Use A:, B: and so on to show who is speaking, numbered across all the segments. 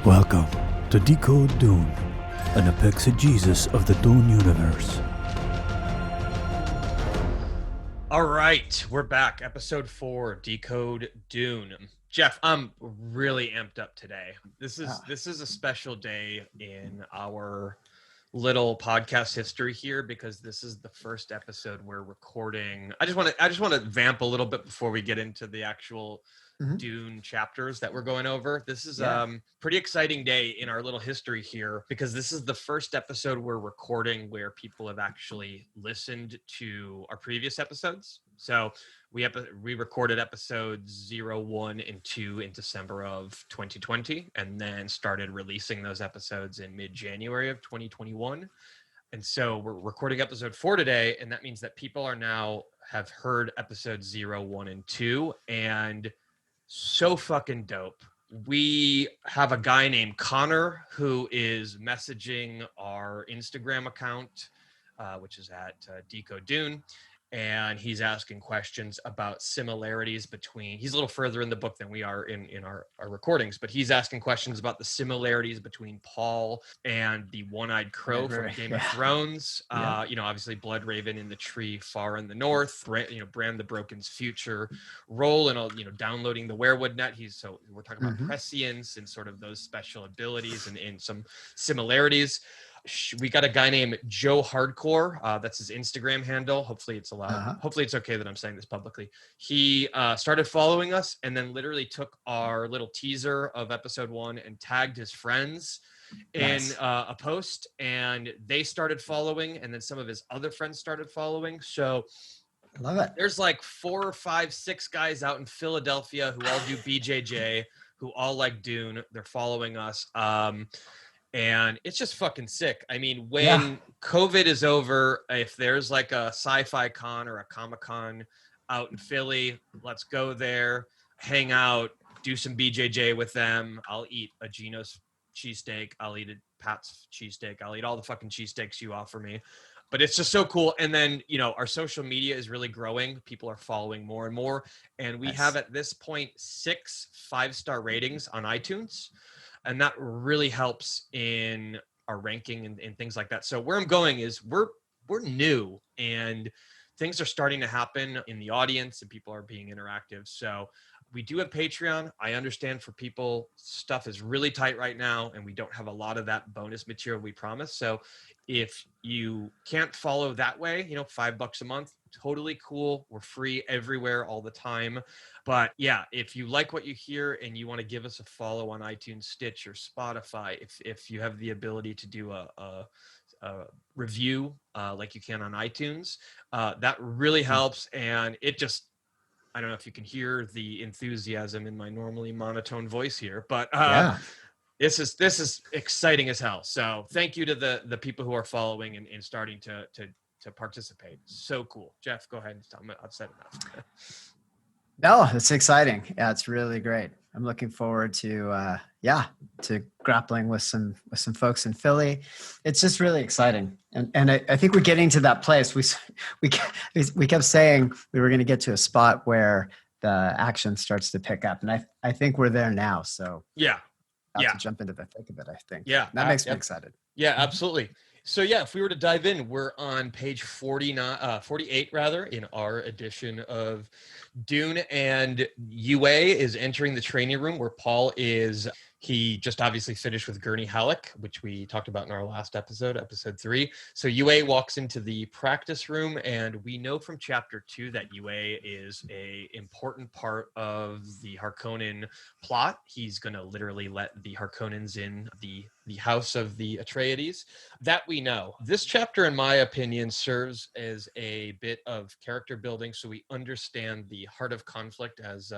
A: Welcome to Decode Dune, an exegesis of the Dune universe.
B: All right, we're back. Episode 4, Decode Dune. Jeff, I'm really amped up today. This is a special day in our little podcast history here because this is the first episode we're recording. I just want to vamp a little bit before we get into the actual Dune chapters that we're going over. This is pretty exciting day in our little history here because this is the first episode we're recording where people have actually listened to our previous episodes. So we recorded episodes 0, 1, and 2 in December of 2020 and then started releasing those episodes in mid-January of 2021. And so we're recording episode 4 today, and that means that people are now have heard episodes 0, 1, and 2, and so fucking dope. We have a guy named Connor who is messaging our Instagram account, which is at Decode Dune. And he's asking questions about similarities between, he's a little further in the book than we are in our recordings, but he's asking questions about the similarities between Paul and the one-eyed crow from Game of Thrones. Obviously Blood Raven in the tree far in the north, Bran the Broken's future role in, downloading the werewood net. We're talking about prescience and sort of those special abilities and some similarities. We got a guy named Joe Hardcore. That's his Instagram handle. Hopefully it's allowed. Hopefully it's okay that I'm saying this publicly. He started following us and then literally took our little teaser of episode 1 and tagged his friends in a post, and they started following, and then some of his other friends started following. So
C: I love it.
B: There's like 4, 5, 6 guys out in Philadelphia who all do BJJ, who all like Dune. They're following us. And it's just fucking sick. I mean, when COVID is over, if there's like a sci-fi con or a Comic-Con out in Philly, let's go there, hang out, do some BJJ with them. I'll eat a Geno's cheesesteak. I'll eat a Pat's cheesesteak. I'll eat all the fucking cheesesteaks you offer me. But it's just so cool. And then, our social media is really growing. People are following more and more. And we have at this point 6 5-star ratings on iTunes. And that really helps in our ranking and things like that. So where I'm going is we're new and things are starting to happen in the audience and people are being interactive. So we do have Patreon. I understand for people, stuff is really tight right now and we don't have a lot of that bonus material we promised. So if you can't follow that way, $5 a month, totally cool. We're free everywhere all the time. But yeah, if you like what you hear and you want to give us a follow on iTunes, Stitch, or Spotify, if you have the ability to do a review like you can on iTunes, that really helps. And it just, I don't know if you can hear the enthusiasm in my normally monotone voice here, but this is exciting as hell. So thank you to the people who are following and starting to participate. So cool. Jeff, go ahead and tell me. I've said enough.
C: No, it's exciting. Yeah, it's really great. I'm looking forward to grappling with some folks in Philly. It's just really exciting, and I think we're getting to that place. We kept saying we were going to get to a spot where the action starts to pick up, and I think we're there now. So to jump into the thick of it. I think that makes me excited.
B: Yeah, absolutely. So if we were to dive in, we're on page 48 rather, in our edition of Dune, and Yueh is entering the training room where Paul is. He just obviously finished with Gurney Halleck, which we talked about in our last episode 3. So Yueh walks into the practice room, and we know from chapter 2 that Yueh is a important part of the Harkonnen plot. He's going to literally let the Harkonnens in the house of the Atreides. That we know. This chapter, in my opinion, serves as a bit of character building so we understand the heart of conflict, as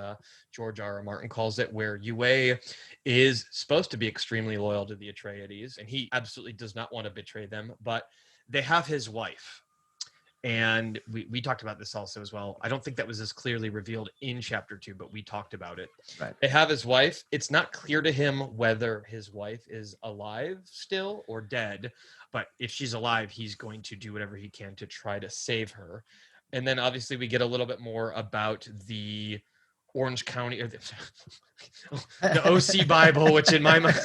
B: George R.R. Martin calls it, where Yueh is supposed to be extremely loyal to the Atreides, and he absolutely does not want to betray them, but they have his wife. And we talked about this also as well. I don't think that was as clearly revealed in chapter 2, but we talked about it.
C: Right.
B: They have his wife. It's not clear to him whether his wife is alive still or dead, but if she's alive, he's going to do whatever he can to try to save her. And then obviously we get a little bit more about the Orange County, or the OC Bible, which in my mind,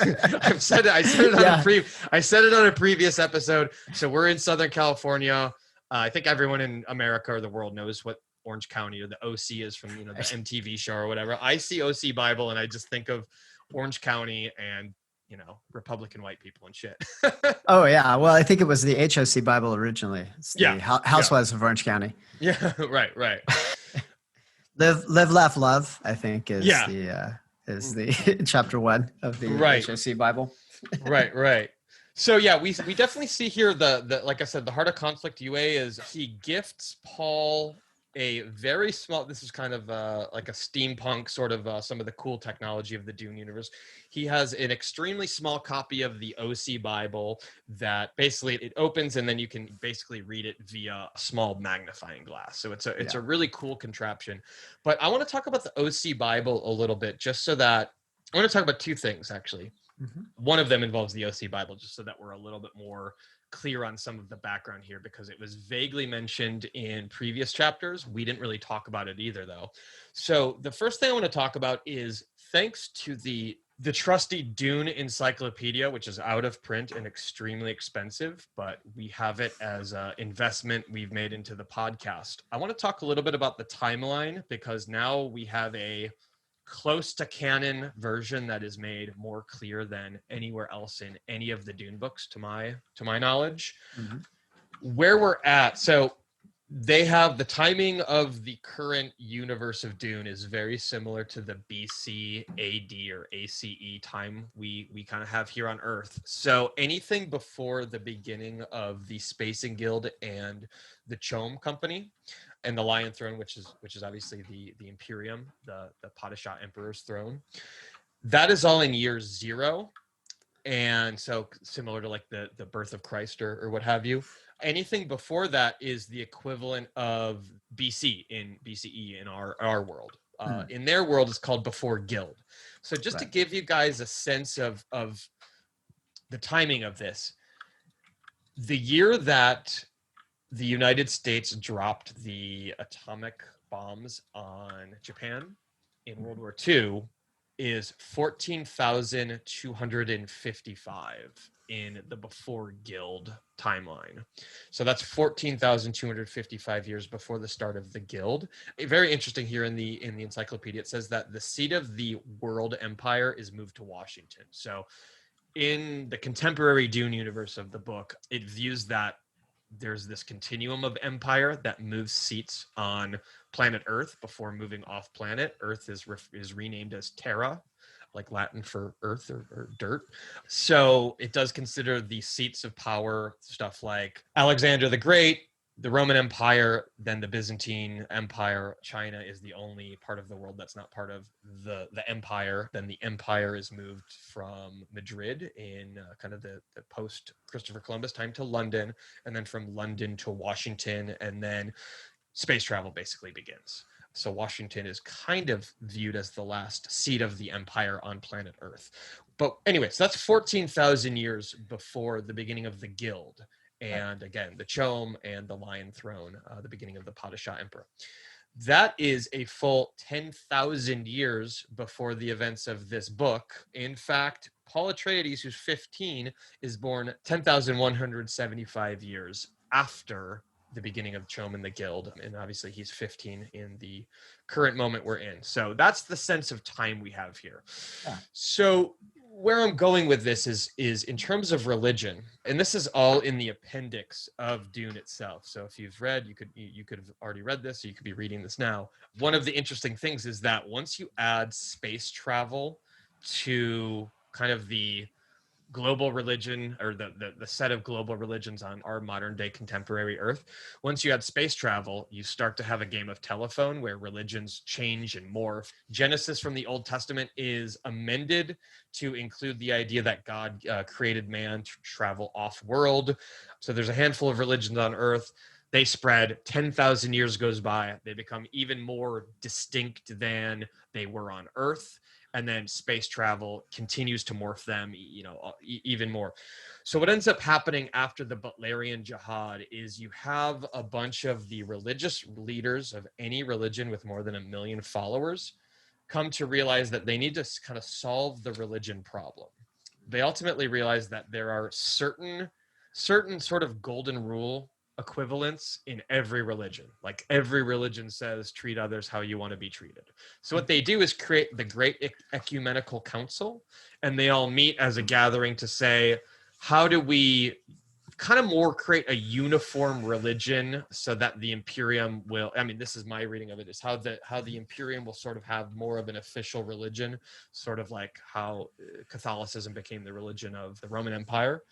B: I said it on a previous episode. So we're in Southern California. I think everyone in America or the world knows what Orange County or the OC is from, the MTV show or whatever. I see OC Bible and I just think of Orange County and, Republican white people and shit.
C: Oh yeah. Well, I think it was the HOC Bible originally. It's the Housewives of Orange County.
B: Yeah. Right.
C: Live, laugh, love, I think is the chapter 1 of the HOC Bible.
B: Right. So yeah, we definitely see here the like I said, the heart of conflict. Yueh is he gifts Paul a very small. This is kind of like a steampunk sort of some of the cool technology of the Dune universe. He has an extremely small copy of the OC Bible that basically it opens and then you can basically read it via a small magnifying glass. So it's a really cool contraption. But I want to talk about the OC Bible a little bit, just so that I want to talk about 2 things actually. Mm-hmm. One of them involves the OC Bible, just so that we're a little bit more clear on some of the background here, because it was vaguely mentioned in previous chapters. We didn't really talk about it either, though. So the first thing I want to talk about is, thanks to the trusty Dune Encyclopedia, which is out of print and extremely expensive, but we have it as an investment we've made into the podcast. I want to talk a little bit about the timeline, because now we have a close to canon version that is made more clear than anywhere else in any of the Dune books, to my knowledge. Mm-hmm. Where we're at, so they have the timing of the current universe of Dune is very similar to the BC AD or ACE time we kind of have here on Earth. So anything before the beginning of the Spacing Guild and the CHOAM company and the Lion Throne, which is obviously the Imperium, the Padishah Emperor's throne, that is all in year 0. And so similar to like the birth of Christ or what have you. Anything before that is the equivalent of BC in BCE in our world. In their world, it's called before Guild. So just to give you guys a sense of the timing of this, the year that the United States dropped the atomic bombs on Japan in World War II is 14,255 in the before Guild timeline. So that's 14,255 years before the start of the Guild. Very interesting here in the encyclopedia, it says that the seat of the world empire is moved to Washington. So in the contemporary Dune universe of the book, it views that there's this continuum of empire that moves seats on planet Earth before moving off planet. Earth is renamed as Terra, like Latin for earth or dirt. So it does consider the seats of power, stuff like Alexander the Great, the Roman Empire, then the Byzantine Empire. China is the only part of the world that's not part of the empire. Then the empire is moved from Madrid in kind of the post Christopher Columbus time to London, and then from London to Washington, and then space travel basically begins. So Washington is kind of viewed as the last seat of the empire on planet Earth. But anyway, so that's 14,000 years before the beginning of the Guild. And again, the CHOAM and the Lion Throne, the beginning of the Padishah Emperor. That is a full 10,000 years before the events of this book. In fact, Paul Atreides, who's 15, is born 10,175 years after the beginning of CHOAM and the Guild. And obviously he's 15 in the current moment we're in. So that's the sense of time we have here. Yeah. So where I'm going with this is in terms of religion, and this is all in the appendix of Dune itself. So if you've read, you could have already read this, or you could be reading this now. One of the interesting things is that once you add space travel to kind of the global religion, or the set of global religions on our modern day contemporary Earth, once you add space travel, you start to have a game of telephone where religions change and morph. Genesis from the Old Testament is amended to include the idea that God created man to travel off world. So there's a handful of religions on Earth. They spread, 10,000 years goes by, they become even more distinct than they were on Earth. And then space travel continues to morph them, even more. So what ends up happening after the Butlerian Jihad is you have a bunch of the religious leaders of any religion with more than 1 million followers come to realize that they need to kind of solve the religion problem. They ultimately realize that there are certain sort of golden rule equivalents in every religion. Like every religion says, treat others how you want to be treated. So what they do is create the Great Ecumenical Council, and they all meet as a gathering to say, how do we kind of more create a uniform religion so that the Imperium will, I mean, this is my reading of it, is how the Imperium will sort of have more of an official religion, sort of like how Catholicism became the religion of the Roman Empire.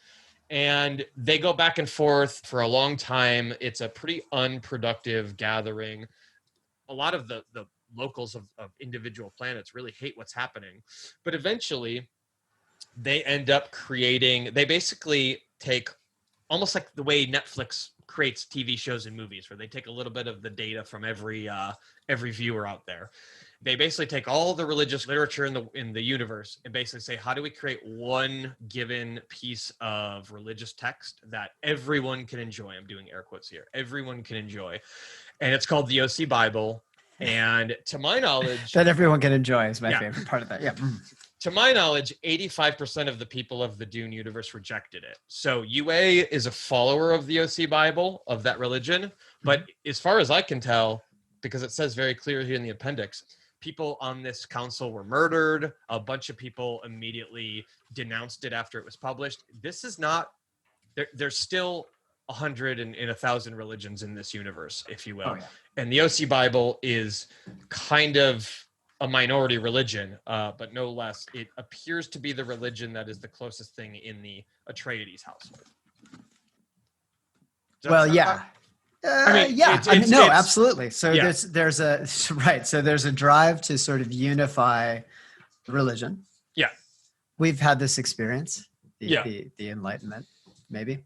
B: And they go back and forth for a long time. It's a pretty unproductive gathering. A lot of the locals of individual planets really hate what's happening. But eventually, they end up creating, they basically take, almost like the way Netflix creates TV shows and movies, where they take a little bit of the data from every viewer out there. They basically take all the religious literature in the universe and basically say, how do we create one given piece of religious text that everyone can enjoy? I'm doing air quotes here. Everyone can enjoy. And it's called the OC Bible. And to my knowledge...
C: that everyone can enjoy is my favorite part of that. Yeah.
B: To my knowledge, 85% of the people of the Dune universe rejected it. So Yueh is a follower of the OC Bible, of that religion. But as far as I can tell, because it says very clearly in the appendix, people on this council were murdered. A bunch of people immediately denounced it after it was published. This is not, there's still 100 and 1,000 religions in this universe, if you will. Oh, yeah. And the OC Bible is kind of a minority religion, but no less. It appears to be the religion that is the closest thing in the Atreides household.
C: Well, yeah. Absolutely. So there's a right. So there's a drive to sort of unify religion.
B: Yeah,
C: we've had this experience. The Enlightenment, maybe.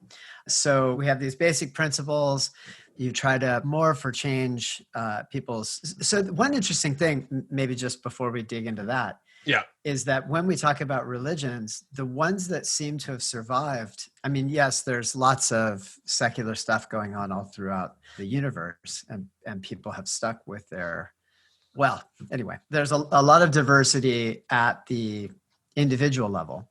C: So we have these basic principles. You try to morph or change people's. So one interesting thing, maybe just before we dig into that, is that when we talk about religions, the ones that seem to have survived, I mean, yes, there's lots of secular stuff going on all throughout the universe, and people have stuck with their, well, anyway, there's a lot of diversity at the individual level,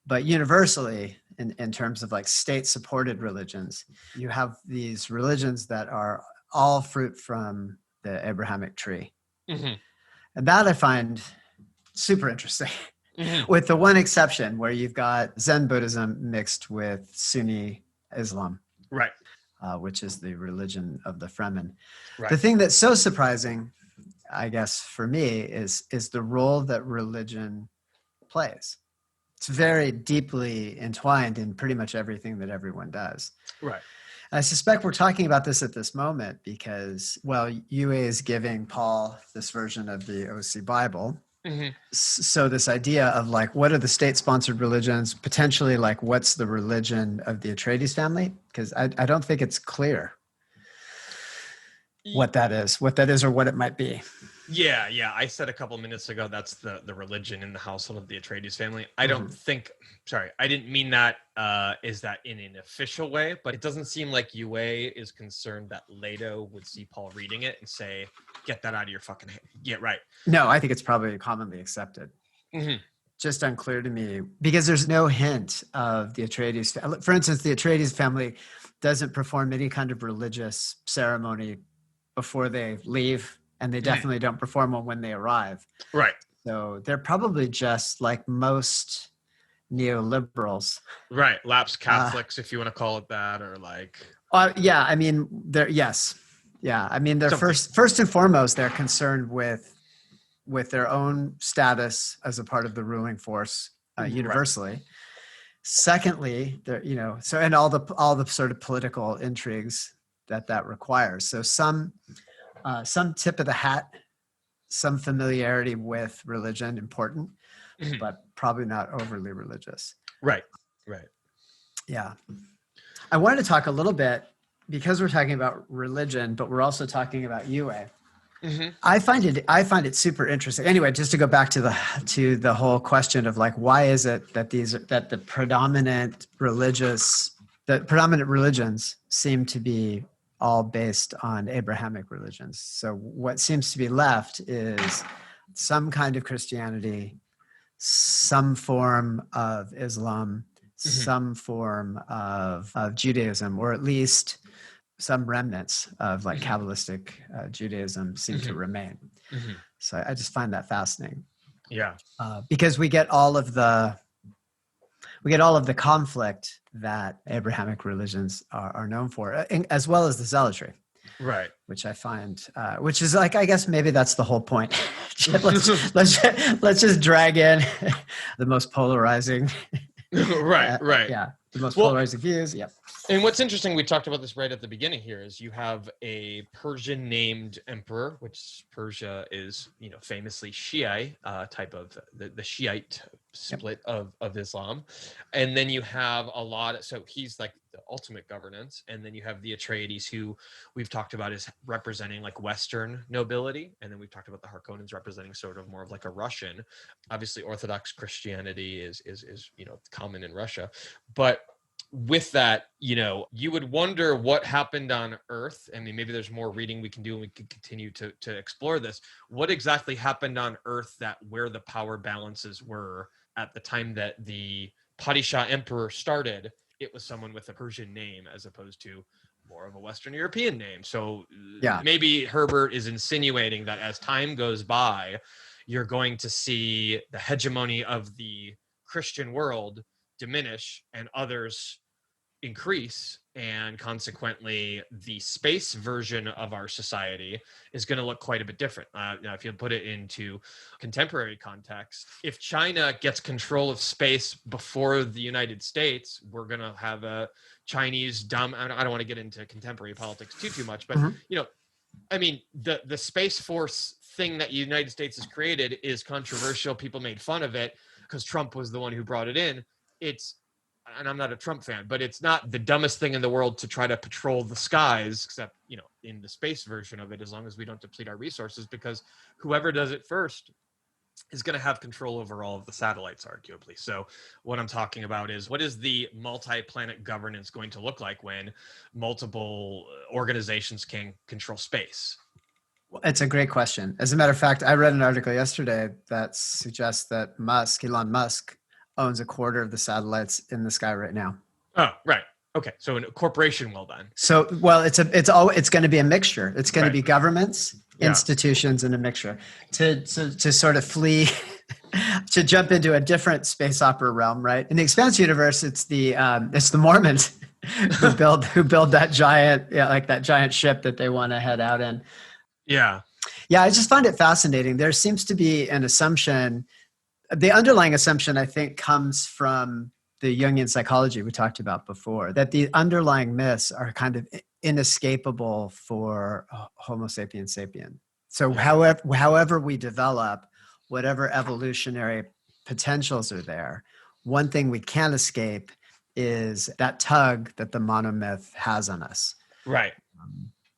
C: but universally, in terms of like state-supported religions, you have these religions that are all fruit from the Abrahamic tree. Mm-hmm. And that I find super interesting, with the one exception where you've got Zen Buddhism mixed with Sunni Islam,
B: right?
C: Which is the religion of the Fremen.
B: Right.
C: The thing that's so surprising, I guess, for me is the role that religion plays. It's very deeply entwined in pretty much everything that everyone does.
B: Right.
C: And I suspect we're talking about this at this moment because, well, Yueh is giving Paul this version of the OC Bible. Mm-hmm. So this idea of like, what are the state-sponsored religions? Potentially, like, what's the religion of the Atreides family? Because I don't think it's clear what that is or what it might be.
B: Yeah. I said a couple minutes ago that's the religion in the household of the Atreides family. I don't think, I didn't mean that is that in an official way, but it doesn't seem like Yueh is concerned that Leto would see Paul reading it and say, get that out of your fucking head. Yeah, right.
C: No, I think it's probably commonly accepted. Mm-hmm. Just unclear to me because there's no hint of the Atreides. For instance, the Atreides family doesn't perform any kind of religious ceremony before they leave. And they definitely don't perform one when they arrive.
B: Right.
C: So they're probably just like most neoliberals.
B: Right. Lapsed Catholics, if you want to call it that, or like.
C: Yeah. I mean, yes. Yeah. I mean, they're first and foremost, they're concerned with their own status as a part of the ruling force universally. Right. Secondly, they're, and all the sort of political intrigues that requires. So some tip of the hat, some familiarity with religion, important, but probably not overly religious.
B: Right.
C: Yeah. I wanted to talk a little bit, because we're talking about religion, but we're also talking about Yueh. Mm-hmm. I find it super interesting. Anyway, just to go back to the whole question of like, why is it that the predominant religions seem to be all based on Abrahamic religions. So what seems to be left is some kind of Christianity, some form of Islam, some form of Judaism, or at least some remnants of like Kabbalistic Judaism seem to remain. So I just find that fascinating.
B: Yeah.
C: Because we get all of the conflict that Abrahamic religions are known for, as well as the zealotry.
B: Right.
C: Which I find, which is like, I guess maybe that's the whole point. let's just drag in the most polarizing.
B: Right.
C: Yeah. The most polarizing views. Yep.
B: And what's interesting, we talked about this right at the beginning here, is you have a Persian named emperor, which Persia is, famously Shiite type of the Shiite split of Islam. And then you have so he's like the ultimate governance. And then you have the Atreides, who we've talked about as representing like Western nobility. And then we've talked about the Harkonnens representing sort of more of like a Russian. Obviously, Orthodox Christianity is common in Russia. But with that, you would wonder what happened on Earth. I mean, maybe there's more reading we can do and we can continue to explore this. What exactly happened on Earth where the power balances were at the time that the Padishah emperor started? It was someone with a Persian name as opposed to more of a Western European name. So maybe Herbert is insinuating that as time goes by, you're going to see the hegemony of the Christian world diminish and others increase, and consequently the space version of our society is going to look quite a bit different. Now, if you put it into contemporary context, if China gets control of space before the United States, we're going to have a Chinese I don't want to get into contemporary politics too much, but I mean, the Space Force thing that the United States has created is controversial. People made fun of it because Trump was the one who brought it in. And I'm not a Trump fan, but it's not the dumbest thing in the world to try to patrol the skies, except, in the space version of it, as long as we don't deplete our resources, because whoever does it first is going to have control over all of the satellites, arguably. So what I'm talking about is, what is the multi-planet governance going to look like when multiple organizations can control space?
C: It's a great question. As a matter of fact, I read an article yesterday that suggests that Elon Musk, owns a quarter of the satellites in the sky right now.
B: Oh, right. Okay. So a corporation will then.
C: So, well, it's going to be a mixture. It's going to be governments, institutions, and a mixture to sort of flee, to jump into a different space opera realm, right? In the Expanse universe, it's the Mormons who build that giant ship that they want to head out in.
B: Yeah.
C: Yeah. I just find it fascinating. There seems to be an assumption. The underlying assumption, I think, comes from the Jungian psychology we talked about before, that the underlying myths are kind of inescapable for Homo sapiens sapien. So however we develop, whatever evolutionary potentials are there, one thing we can't escape is that tug that the monomyth has on us.
B: Right.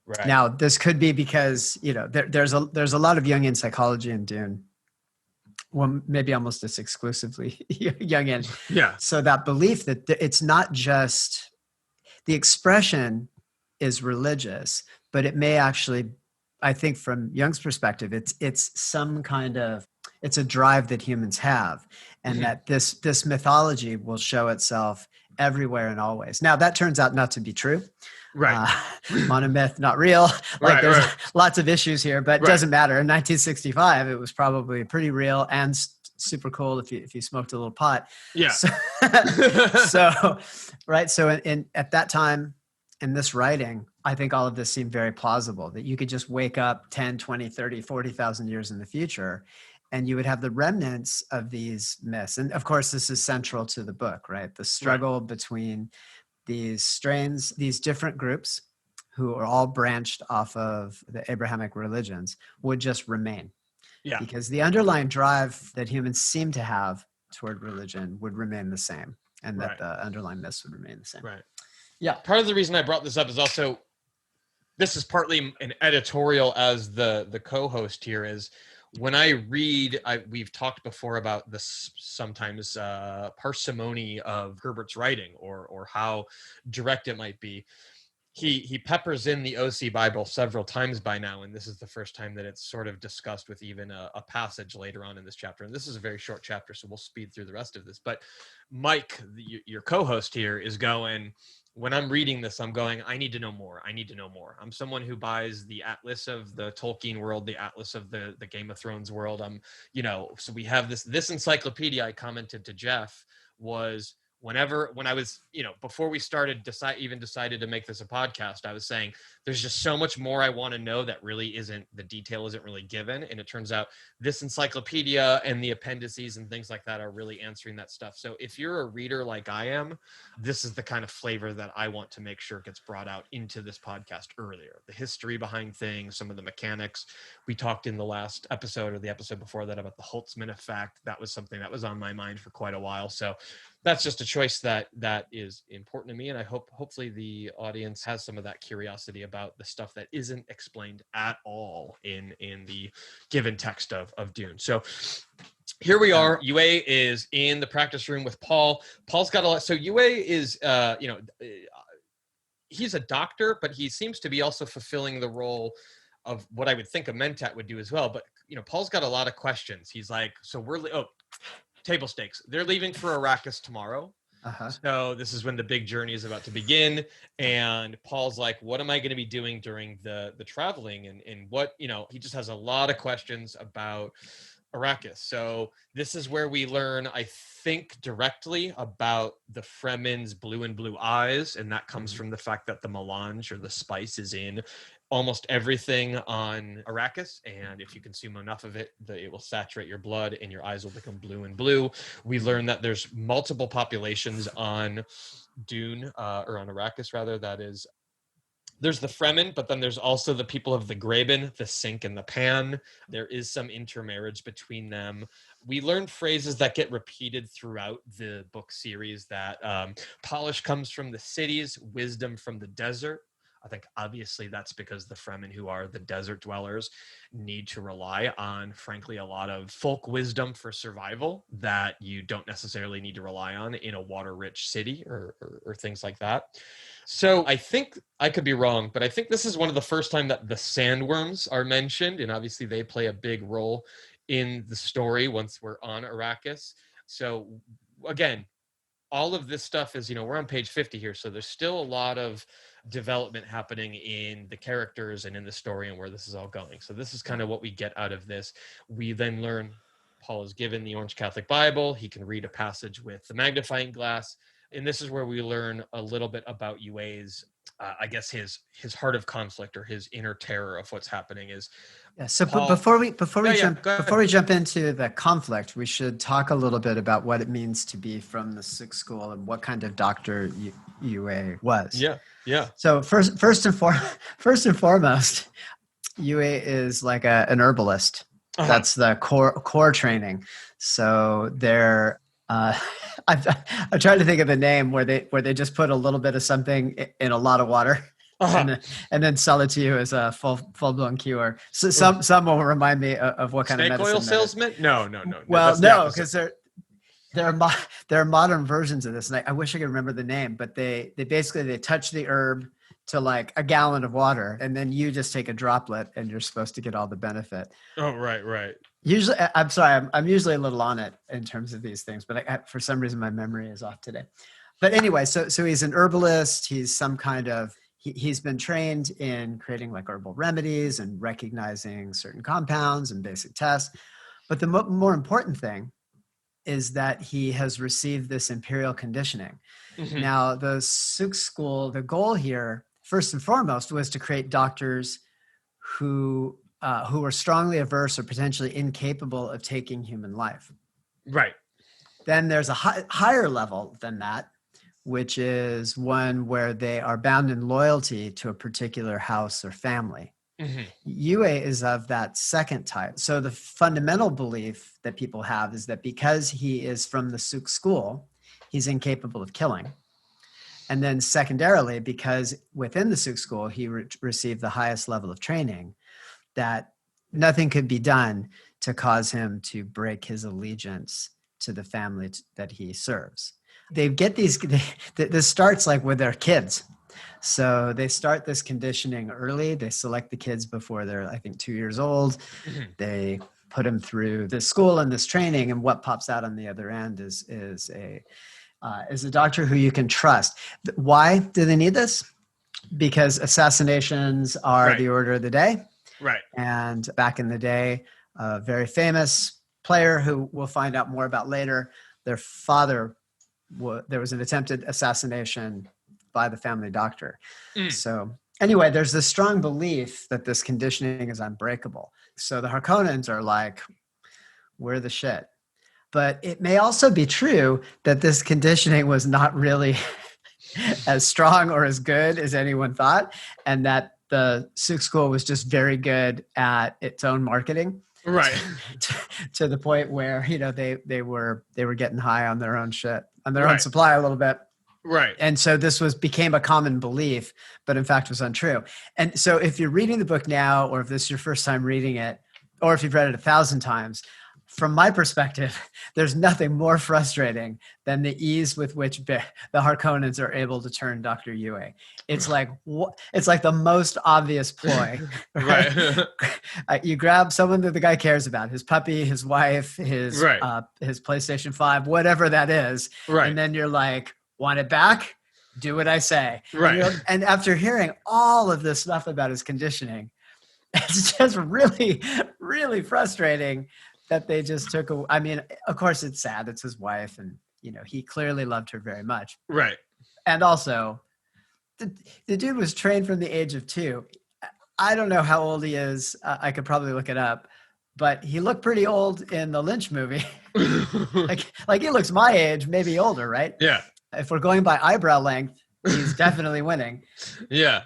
C: Right. Now, this could be because, there's a lot of Jungian psychology in Dune. Well, maybe almost as exclusively Jungian.
B: Yeah.
C: So that belief that it's not just the expression is religious, but it may actually, I think from Jung's perspective, it's some kind of, it's a drive that humans have, and that this mythology will show itself everywhere and always. Now that turns out not to be true.
B: Right.
C: Monomyth, not real. There's lots of issues here, but it doesn't matter. In 1965, it was probably pretty real and super cool if you smoked a little pot.
B: Yeah.
C: So at that time, in this writing, I think all of this seemed very plausible, that you could just wake up 10, 20, 30, 40,000 years in the future, and you would have the remnants of these myths. And of course, this is central to the book, right? The struggle between these strains, these different groups who are all branched off of the Abrahamic religions would just remain. Yeah. Because the underlying drive that humans seem to have toward religion would remain the same, and that the underlying myths would remain the same.
B: Right. Yeah. Part of the reason I brought this up is also, this is partly an editorial as the co-host here, is when I read, we've talked before about this sometimes parsimony of Herbert's writing, or how direct it might be. he peppers in the OC Bible several times by now, and this is the first time that it's sort of discussed with even a passage later on in this chapter. And this is a very short chapter, so we'll speed through the rest of this. But Mike, your co-host here, is going, when I'm reading this, I'm going, I need to know more. I need to know more. I'm someone who buys the Atlas of the Tolkien world, the Atlas of the Game of Thrones world. So we have this encyclopedia. I commented to Jeff was, when I was, before we decided to make this a podcast, I was saying there's just so much more I want to know that really the detail isn't really given. And it turns out this encyclopedia and the appendices and things like that are really answering that stuff. So if you're a reader like I am, this is the kind of flavor that I want to make sure gets brought out into this podcast earlier. The history behind things, some of the mechanics. We talked in the last episode or the episode before that about the Holtzman effect. That was something that was on my mind for quite a while. So that's just a choice that is important to me. And I hopefully the audience has some of that curiosity about the stuff that isn't explained at all in the given text of Dune. So here we are. Yueh is in the practice room with Paul. Paul's got a lot. So Yueh is, he's a doctor, but he seems to be also fulfilling the role of what I would think a mentat would do as well. But, Paul's got a lot of questions. He's like, table stakes. They're leaving for Arrakis tomorrow.
C: Uh-huh.
B: So this is when the big journey is about to begin. And Paul's like, what am I going to be doing during the traveling? And what, he just has a lot of questions about Arrakis. So this is where we learn, I think, directly about the Fremen's blue and blue eyes. And that comes from the fact that the melange or the spice is in almost everything on Arrakis. And if you consume enough of it, it will saturate your blood and your eyes will become blue and blue. We learn that there's multiple populations on Dune, or on Arrakis rather, that is, there's the Fremen, but then there's also the people of the Graben, the Sink and the Pan. There is some intermarriage between them. We learn phrases that get repeated throughout the book series that polish comes from the cities, wisdom from the desert. I think obviously that's because the Fremen, who are the desert dwellers, need to rely on, frankly, a lot of folk wisdom for survival that you don't necessarily need to rely on in a water-rich city or things like that. So I think, I could be wrong, but I think this is one of the first time that the sandworms are mentioned, and obviously they play a big role in the story once we're on Arrakis. So again, all of this stuff is, we're on page 50 here, so there's still a lot of development happening in the characters and in the story and where this is all going. So this is kind of what we get out of this. We then learn Paul is given the Orange Catholic Bible. He can read a passage with the magnifying glass. And this is where we learn a little bit about Yueh's, I guess his heart of conflict or his inner terror of what's happening is.
C: Yeah. So
B: Paul,
C: before we jump into the conflict, we should talk a little bit about what it means to be from the Sixth School and what kind of doctor Yueh was.
B: Yeah.
C: So first and foremost, Yueh is like an herbalist. Uh-huh. That's the core training. So they're. I'm trying to think of a name where they just put a little bit of something in a lot of water, uh-huh. and then sell it to you as a full blown cure. So some will remind me of what kind of medicine.
B: Snake oil salesman? No.
C: Well, no, because there are modern versions of this, and I wish I could remember the name. But they basically touch the herb to like a gallon of water, and then you just take a droplet, and you're supposed to get all the benefit.
B: Oh, right.
C: Usually, I'm sorry, I'm usually a little on it in terms of these things, but for some reason my memory is off today. But anyway, so he's an herbalist. He's some kind of, he's been trained in creating like herbal remedies and recognizing certain compounds and basic tests. But the more important thing is that he has received this imperial conditioning. Mm-hmm. Now, the Suk School, the goal here, first and foremost, was to create doctors who are strongly averse or potentially incapable of taking human life.
B: Right.
C: Then there's a higher level than that, which is one where they are bound in loyalty to a particular house or family. Mm-hmm. Yueh is of that second type. So the fundamental belief that people have is that because he is from the Suk school, he's incapable of killing. And then secondarily, because within the Suk school, he received the highest level of training, that nothing could be done to cause him to break his allegiance to the family that he serves. They get these, this starts like with their kids. So they start this conditioning early. They select the kids before they're, I think, 2 years old. They put them through this school and this training, and what pops out on the other end is a doctor who you can trust. Why do they need this? Because assassinations are the order of the day.
B: Right.
C: And back in the day, a very famous player who we'll find out more about later, their father, there was an attempted assassination by the family doctor. So anyway, there's this strong belief that this conditioning is unbreakable. So the Harkonnens are like, we're the shit. But it may also be true that this conditioning was not really as strong or as good as anyone thought, and that the Suk School was just very good at its own marketing.
B: Right.
C: To the point where, they were getting high on their own shit, on their own supply a little bit.
B: Right.
C: And so this became a common belief, but in fact was untrue. And so if you're reading the book now, or if this is your first time reading it, or if you've read it 1,000 times, from my perspective, there's nothing more frustrating than the ease with which the Harkonnens are able to turn Dr. Yueh. It's like the most obvious ploy. Right? You grab someone that the guy cares about, his puppy, his wife, his PlayStation 5, whatever that is. Right. And then you're like, want it back? Do what I say.
B: Right.
C: And after hearing all of this stuff about his conditioning, it's just really, really frustrating that they just took a, I mean, of course it's sad. It's his wife, and he clearly loved her very much.
B: Right.
C: And also the dude was trained from the age of 2. I don't know how old he is. I could probably look it up, but he looked pretty old in the Lynch movie. like he looks my age, maybe older, right?
B: Yeah.
C: If we're going by eyebrow length, he's definitely winning.
B: Yeah.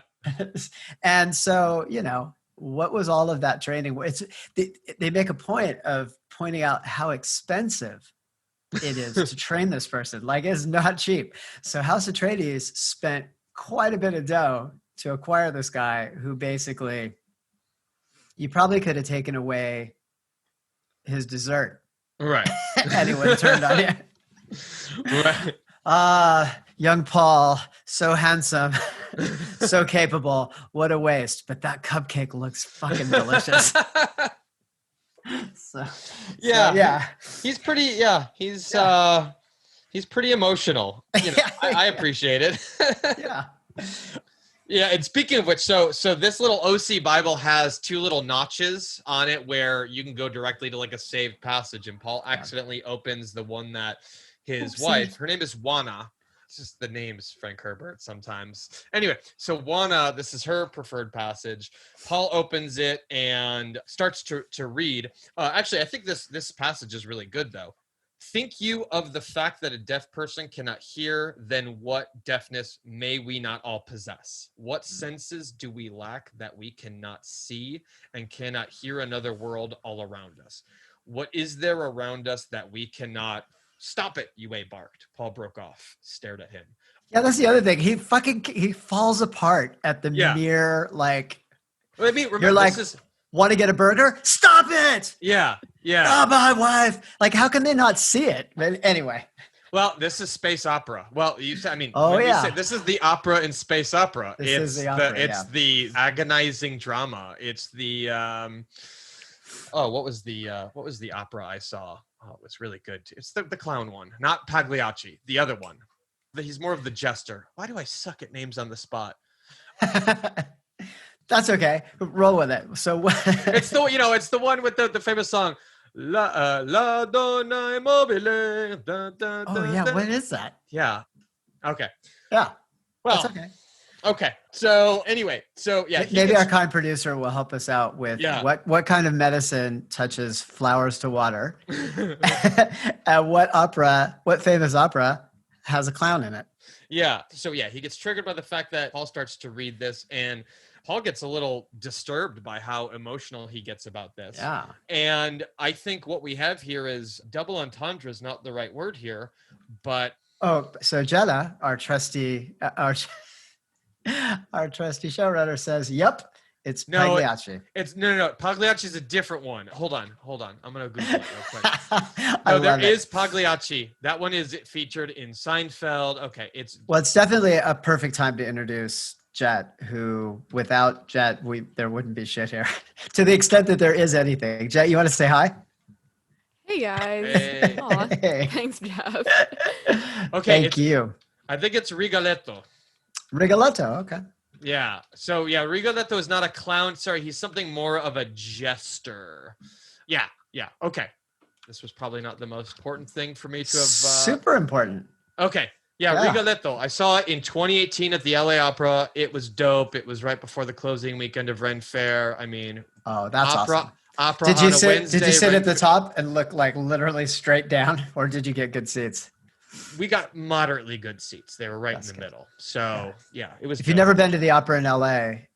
C: And so, what was all of that training? They make a point of pointing out how expensive it is to train this person. Like, it's not cheap. So House Atreides spent quite a bit of dough to acquire this guy who basically, you probably could have taken away his dessert.
B: Right.
C: And he would have turned on you.
B: Right.
C: Young Paul, so handsome, so capable. What a waste. But that cupcake looks fucking delicious.
B: Yeah. He's pretty, he's pretty emotional. I appreciate it.
C: Yeah.
B: Yeah, and speaking of which, so this little OC Bible has 2 little notches on it where you can go directly to like a saved passage, and Paul accidentally opens the one that his wife, her name is Wana. It's just the name's Frank Herbert sometimes. Anyway, so Wana, this is her preferred passage. Paul opens it and starts to read. Actually, I think this passage is really good, though. Think you of the fact that a deaf person cannot hear, then what deafness may we not all possess? What senses do we lack that we cannot see and cannot hear another world all around us? What is there around us that we cannot... Stop it, Yueh barked. Paul broke off, stared at him.
C: Yeah, that's the other thing. He falls apart at the mere, like...
B: I mean, remember,
C: you're like, want to get a burger? Stop it!
B: Yeah.
C: Oh, my wife. Like, how can they not see it? But anyway.
B: Well, this is space opera. Well, you said, this is the opera in space opera. It's the agonizing drama. It's the... what was the opera I saw? Oh, it was really good. It's the clown one, not Pagliacci, the other one. He's more of the jester. Why do I suck at names on the spot?
C: That's okay. Roll with it. So
B: it's the one with the famous song. La donna immobile.
C: Oh yeah, what is that?
B: Yeah. Okay.
C: Yeah.
B: Well,
C: that's okay.
B: Okay. So anyway,
C: maybe our kind producer will help us out with what kind of medicine touches flowers to water, and what famous opera has a clown in it.
B: Yeah. So he gets triggered by the fact that Paul starts to read this, and Paul gets a little disturbed by how emotional he gets about this.
C: Yeah. And
B: I think what we have here is double entendre is not the right word here, but
C: so Jenna, our trusty showrunner says, "Yep, It's
B: No,
C: Pagliacci.
B: It's no. Pagliacci is a different one. Hold on. I'm gonna Google it real quick.
C: I
B: No, there
C: love it.
B: is Pagliacci. That one is featured in Seinfeld. Okay,
C: Well, it's definitely a perfect time to introduce Jet, who without Jet, there wouldn't be shit here. To the extent that there is anything. Jet, you want to say hi?
D: Hey guys.
B: Hey.
D: Aw,
C: Hey.
D: thanks, Jeff.
B: Okay,
C: Thank you.
B: I think it's Rigoletto.
C: Rigoletto. Okay.
B: Yeah. So yeah, Rigoletto is not a clown. Sorry, he's something more of a jester. Yeah. Okay. This was probably not the most important thing for me to have.
C: Super important.
B: Okay. Yeah, Rigoletto. I saw it in 2018 at the LA Opera. It was dope. It was right before the closing weekend of Ren Fair. I mean,
C: Oh, that's awesome.
B: Opera
C: Did you
B: on a
C: sit?
B: Wednesday.
C: Did you sit
B: Ren
C: at the
B: Fair-
C: top and look like literally straight down, or did you get good seats?
B: We got moderately good seats. They were right
C: That's
B: in the
C: good.
B: middle. So yeah, it was.
C: If you've never been to the opera in LA,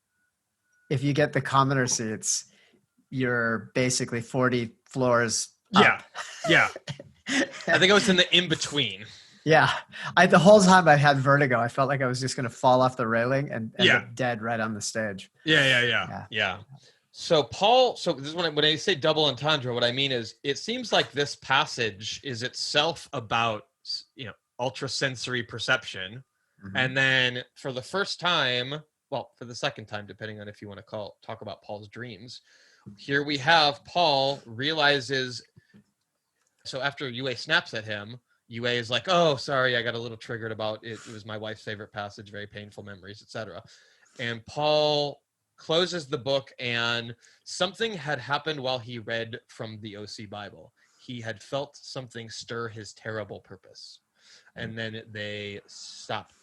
C: if you get the commoner seats, you're basically 40 floors up.
B: Yeah. I think I was in the in between.
C: Yeah. The whole time I had vertigo. I felt like I was just going to fall off the railing and end up dead right on the stage.
B: Yeah. So Paul, this is when I say double entendre, what I mean is it seems like this passage is itself about, ultrasensory perception.
C: Mhm.
B: And then for the first time, for the second time, depending on if you want to talk about Paul's dreams, here we have Paul realizes. So after Yueh snaps at him, Yueh is like, "Oh, sorry, I got a little triggered about it. It was my wife's favorite passage, very painful memories, etc." And Paul closes the book, and something had happened while he read from the OC Bible. He had felt something stir his terrible purpose, and then they stopped.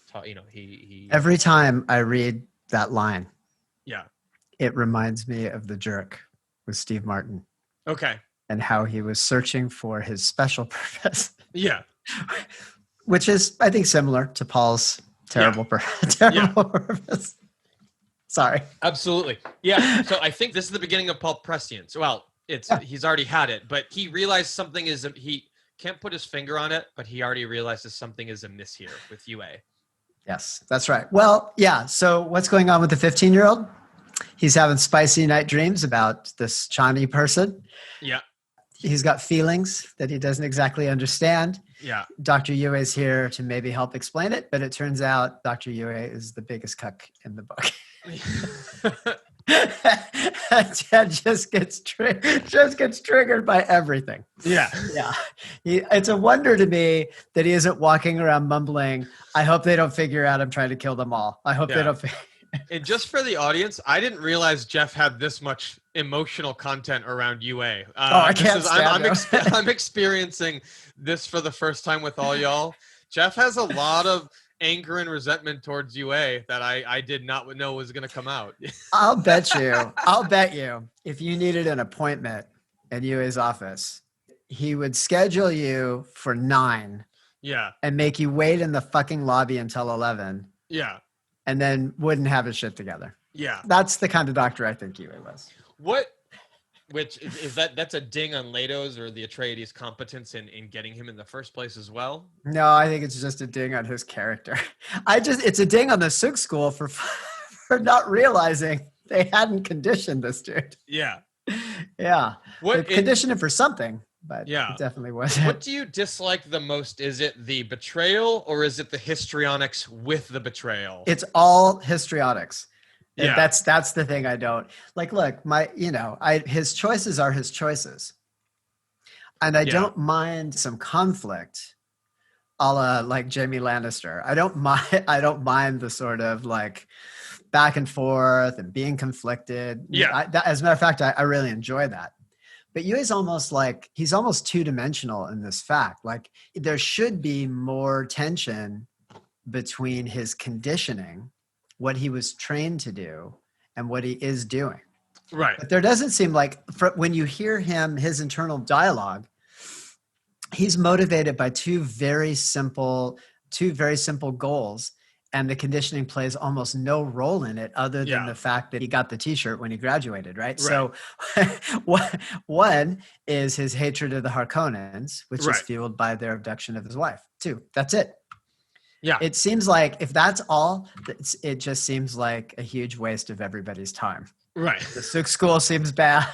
B: He
C: Every time I read that line,
B: yeah.
C: it reminds me of The Jerk with Steve Martin.
B: Okay.
C: And how he was searching for his special purpose.
B: Yeah.
C: Which is, I think, similar to Paul's terrible purpose. Sorry.
B: Absolutely. Yeah. So I think this is the beginning of Paul Prescience. Well, he's already had it, but he realized something he can't put his finger on it, but he already realizes something is amiss here with Yueh.
C: Yes, that's right. Well, yeah. So what's going on with the 15-year-old? He's having spicy night dreams about this Chani person.
B: Yeah.
C: He's got feelings that he doesn't exactly understand.
B: Yeah.
C: Dr. Yueh is here to maybe help explain it, but it turns out Dr. Yueh is the biggest cuck in the book. Ted just gets triggered by everything.
B: Yeah.
C: It's a wonder to me that he isn't walking around mumbling, "I hope they don't figure out I'm trying to kill them all. I hope they don't."
B: And just for the audience, I didn't realize Jeff had this much emotional content around Yueh.
C: I can't stand him.
B: I'm experiencing this for the first time with all y'all. Jeff has a lot of anger and resentment towards Yueh that I did not know was going to come out.
C: I'll bet you, if you needed an appointment at Yueh's office, he would schedule you for 9.
B: Yeah.
C: And make you wait in the fucking lobby until 11.
B: Yeah.
C: And then wouldn't have his shit together.
B: Yeah.
C: That's the kind of doctor I think Yueh was.
B: Which is that's a ding on Leto's or the Atreides competence in getting him in the first place as well?
C: No, I think it's just a ding on his character. It's a ding on the Suk School for not realizing they hadn't conditioned this dude.
B: Yeah.
C: Yeah. They conditioned him for something, but it definitely wasn't.
B: What do you dislike the most? Is it the betrayal or is it the histrionics with the betrayal?
C: It's all histrionics.
B: Yeah.
C: That's the thing I don't like. Look, his choices are his choices. And I don't mind some conflict a la like Jamie Lannister. I don't mind the sort of like back and forth and being conflicted.
B: Yeah.
C: As a matter of fact, I really enjoy that. But Yueh's he's almost two-dimensional in this fact. Like there should be more tension between his conditioning, what he was trained to do, and what he is doing.
B: Right.
C: But there doesn't seem like when you hear his internal dialogue, he's motivated by two very simple goals. And the conditioning plays almost no role in it other than the fact that he got the t-shirt when he graduated, right? So one is his hatred of the Harkonnens, which is fueled by their abduction of his wife. 2, that's it.
B: Yeah.
C: It seems like if that's all, it just seems like a huge waste of everybody's time.
B: Right.
C: The Suk school seems bad.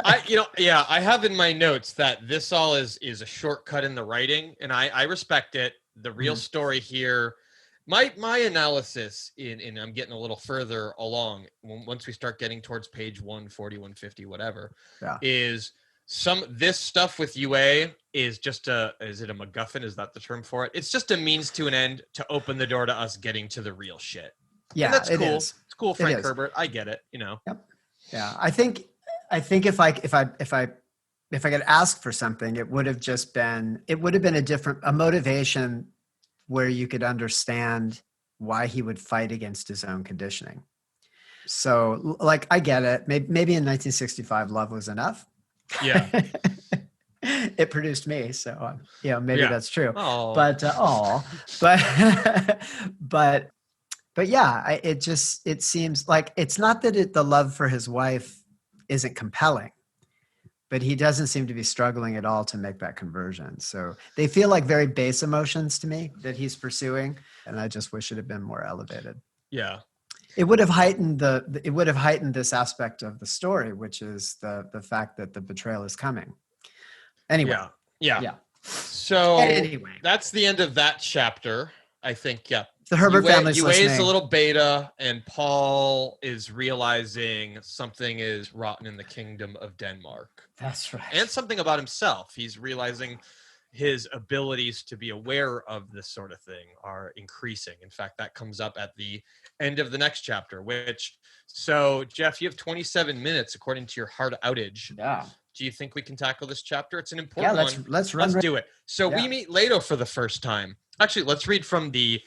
B: I have in my notes that this all is a shortcut in the writing, and I respect it. The real story here, my analysis in I'm getting a little further along once we start getting towards page 140, 150, whatever, is this stuff with Yueh is just is it a MacGuffin? Is that the term for it? It's just a means to an end to open the door to us getting to the real shit.
C: Yeah,
B: and that's
C: it
B: cool.
C: is.
B: It's cool, Frank Herbert. I get it.
C: Yep. Yeah, I think if I could ask for something, it would have been a motivation where you could understand why he would fight against his own conditioning. So, like, I get it. Maybe in 1965, love was enough.
B: Yeah.
C: It produced me, so maybe that's true.
B: Aww.
C: But yeah, it seems like it's not that the love for his wife isn't compelling, but he doesn't seem to be struggling at all to make that conversion. So they feel like very base emotions to me that he's pursuing, and I just wish it had been more elevated.
B: Yeah.
C: It would have heightened this aspect of the story, which is the fact that the betrayal is coming. Anyway.
B: Yeah. So
C: anyway,
B: that's the end of that chapter, I think. Yeah.
C: The Herbert family's listening.
B: Yueh's a little beta, and Paul is realizing something is rotten in the kingdom of Denmark.
C: That's right.
B: And something about himself. He's realizing his abilities to be aware of this sort of thing are increasing. In fact, that comes up at the end of the next chapter, so Jeff, you have 27 minutes according to your hard outage.
C: Yeah.
B: Do you think we can tackle this chapter? It's an important one.
C: Let's
B: do it. So we meet Leto for the first time. Actually, let's read from the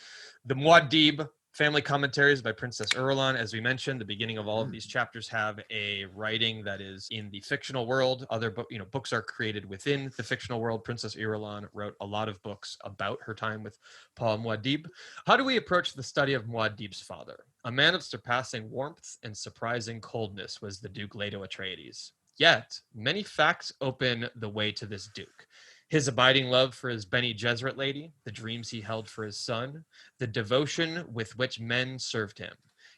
B: Muad'Dib family commentaries by Princess Irulan. As we mentioned, the beginning of all of these chapters have a writing that is in the fictional world. Other books are created within the fictional world. Princess Irulan wrote a lot of books about her time with Paul Muad'Dib. How do we approach the study of Muad'Dib's father? A man of surpassing warmth and surprising coldness was the Duke Leto Atreides. Yet, many facts open the way to this Duke. His abiding love for his Bene Gesserit lady, the dreams he held for his son, the devotion with which men served him.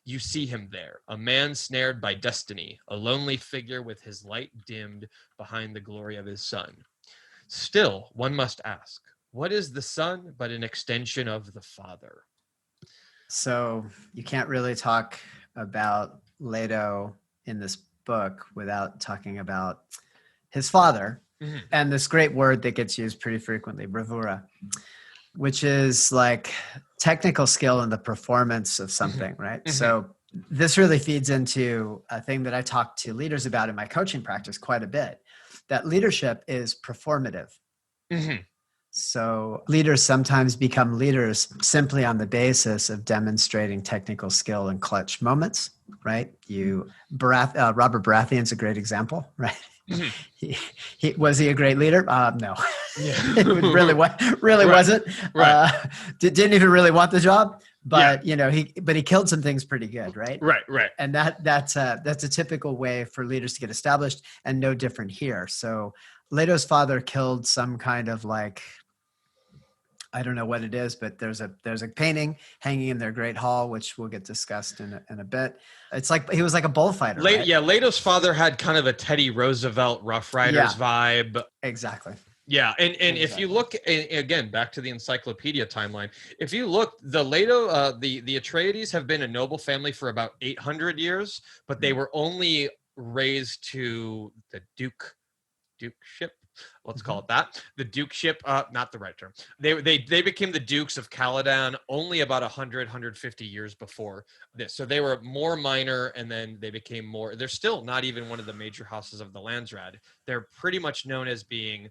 B: You see him there, a man snared by destiny, a lonely figure with his light dimmed behind the glory of his son. Still, one must ask, what is the son but an extension of the father?
C: So you can't really talk about Leto in this book without talking about his father. Mm-hmm. And this great word that gets used pretty frequently, bravura, which is like technical skill in the performance of something, right? Mm-hmm. So this really feeds into a thing that I talk to leaders about in my coaching practice quite a bit, that leadership is performative. Mm-hmm. So leaders sometimes become leaders simply on the basis of demonstrating technical skill in clutch moments, right? Robert Baratheon's a great example, right? Mm-hmm. Was he a great leader? No, yeah. really right. Wasn't. Right. Didn't even really want the job, but he killed some things pretty good, right?
B: Right.
C: And that's a typical way for leaders to get established, and no different here. So Leto's father killed some kind of I don't know what it is, but there's a painting hanging in their great hall, which will get discussed in a bit. It's like he was like a bullfighter. Right?
B: Yeah, Leto's father had kind of a Teddy Roosevelt Rough Riders vibe.
C: Exactly.
B: Yeah, and exactly. If you look again back to the encyclopedia timeline, if you look, the Leto, the Atreides have been a noble family for about 800 years, but they were only raised to the dukeship. Let's call it that. The dukeship, not the right term. They became the Dukes of Caladan only about 150 years before this. So they were more minor, and then they became more. They're still not even one of the major houses of the Landsraad. They're pretty much known as being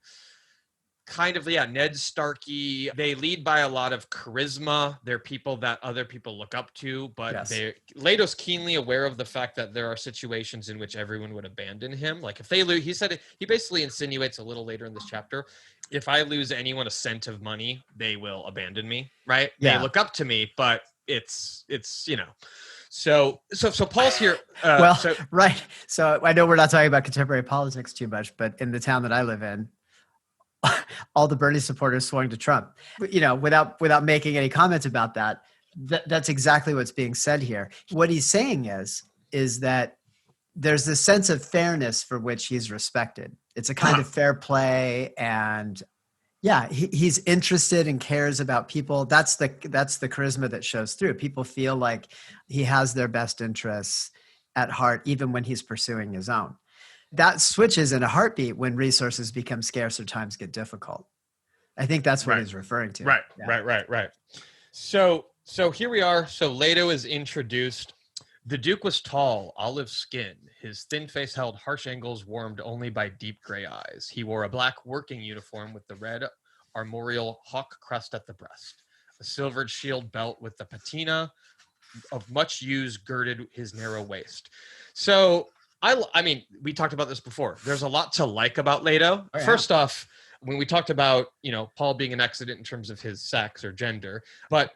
B: kind of, Ned Starky. They lead by a lot of charisma. They're people that other people look up to, but Leto's keenly aware of the fact that there are situations in which everyone would abandon him. Like if they lose, he basically insinuates a little later in this chapter, if I lose anyone a cent of money, they will abandon me, right? Yeah. They look up to me, but it's So Paul's here.
C: Right. So I know we're not talking about contemporary politics too much, but in the town that I live in, all the Bernie supporters swung to Trump, without making any comments about that. That's exactly what's being said here. What he's saying is that there's this sense of fairness for which he's respected. It's a kind of fair play, and yeah, he's interested and cares about people. That's the charisma that shows through. People feel like he has their best interests at heart, even when he's pursuing his own. That switches in a heartbeat when resources become scarce or times get difficult. I think that's what he's referring to.
B: Right,
C: yeah.
B: right. So here we are. So Leto is introduced. The Duke was tall, olive skin. His thin face held harsh angles warmed only by deep gray eyes. He wore a black working uniform with the red armorial hawk crest at the breast. A silvered shield belt with the patina of much use girded his narrow waist. So, I mean, we talked about this before. There's a lot to like about Leto.
C: Oh, yeah.
B: First off, when we talked about, Paul being an accident in terms of his sex or gender, but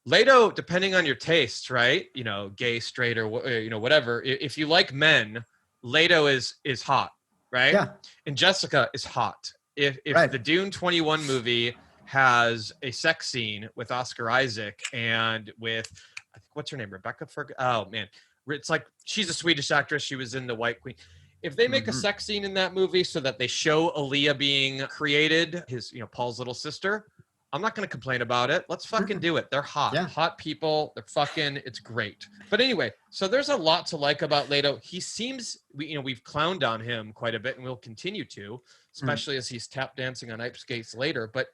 B: Leto, depending on your tastes, right? Gay, straight, or whatever. If you like men, Leto is hot, right?
C: Yeah.
B: And Jessica is hot. If the Dune 21 movie has a sex scene with Oscar Isaac and with, I think, what's her name, Rebecca Ferguson? Oh man, it's like she's a Swedish actress. She was in The White Queen. If they make a sex scene in that movie so that they show Aaliyah being created, his Paul's little sister, I'm not going to complain about it. Let's fucking do it. They're hot.
C: Yeah.
B: Hot people. They're fucking, it's great. But anyway, so there's a lot to like about Leto. He seems, we've clowned on him quite a bit and we'll continue to, especially as he's tap dancing on ice skates later, but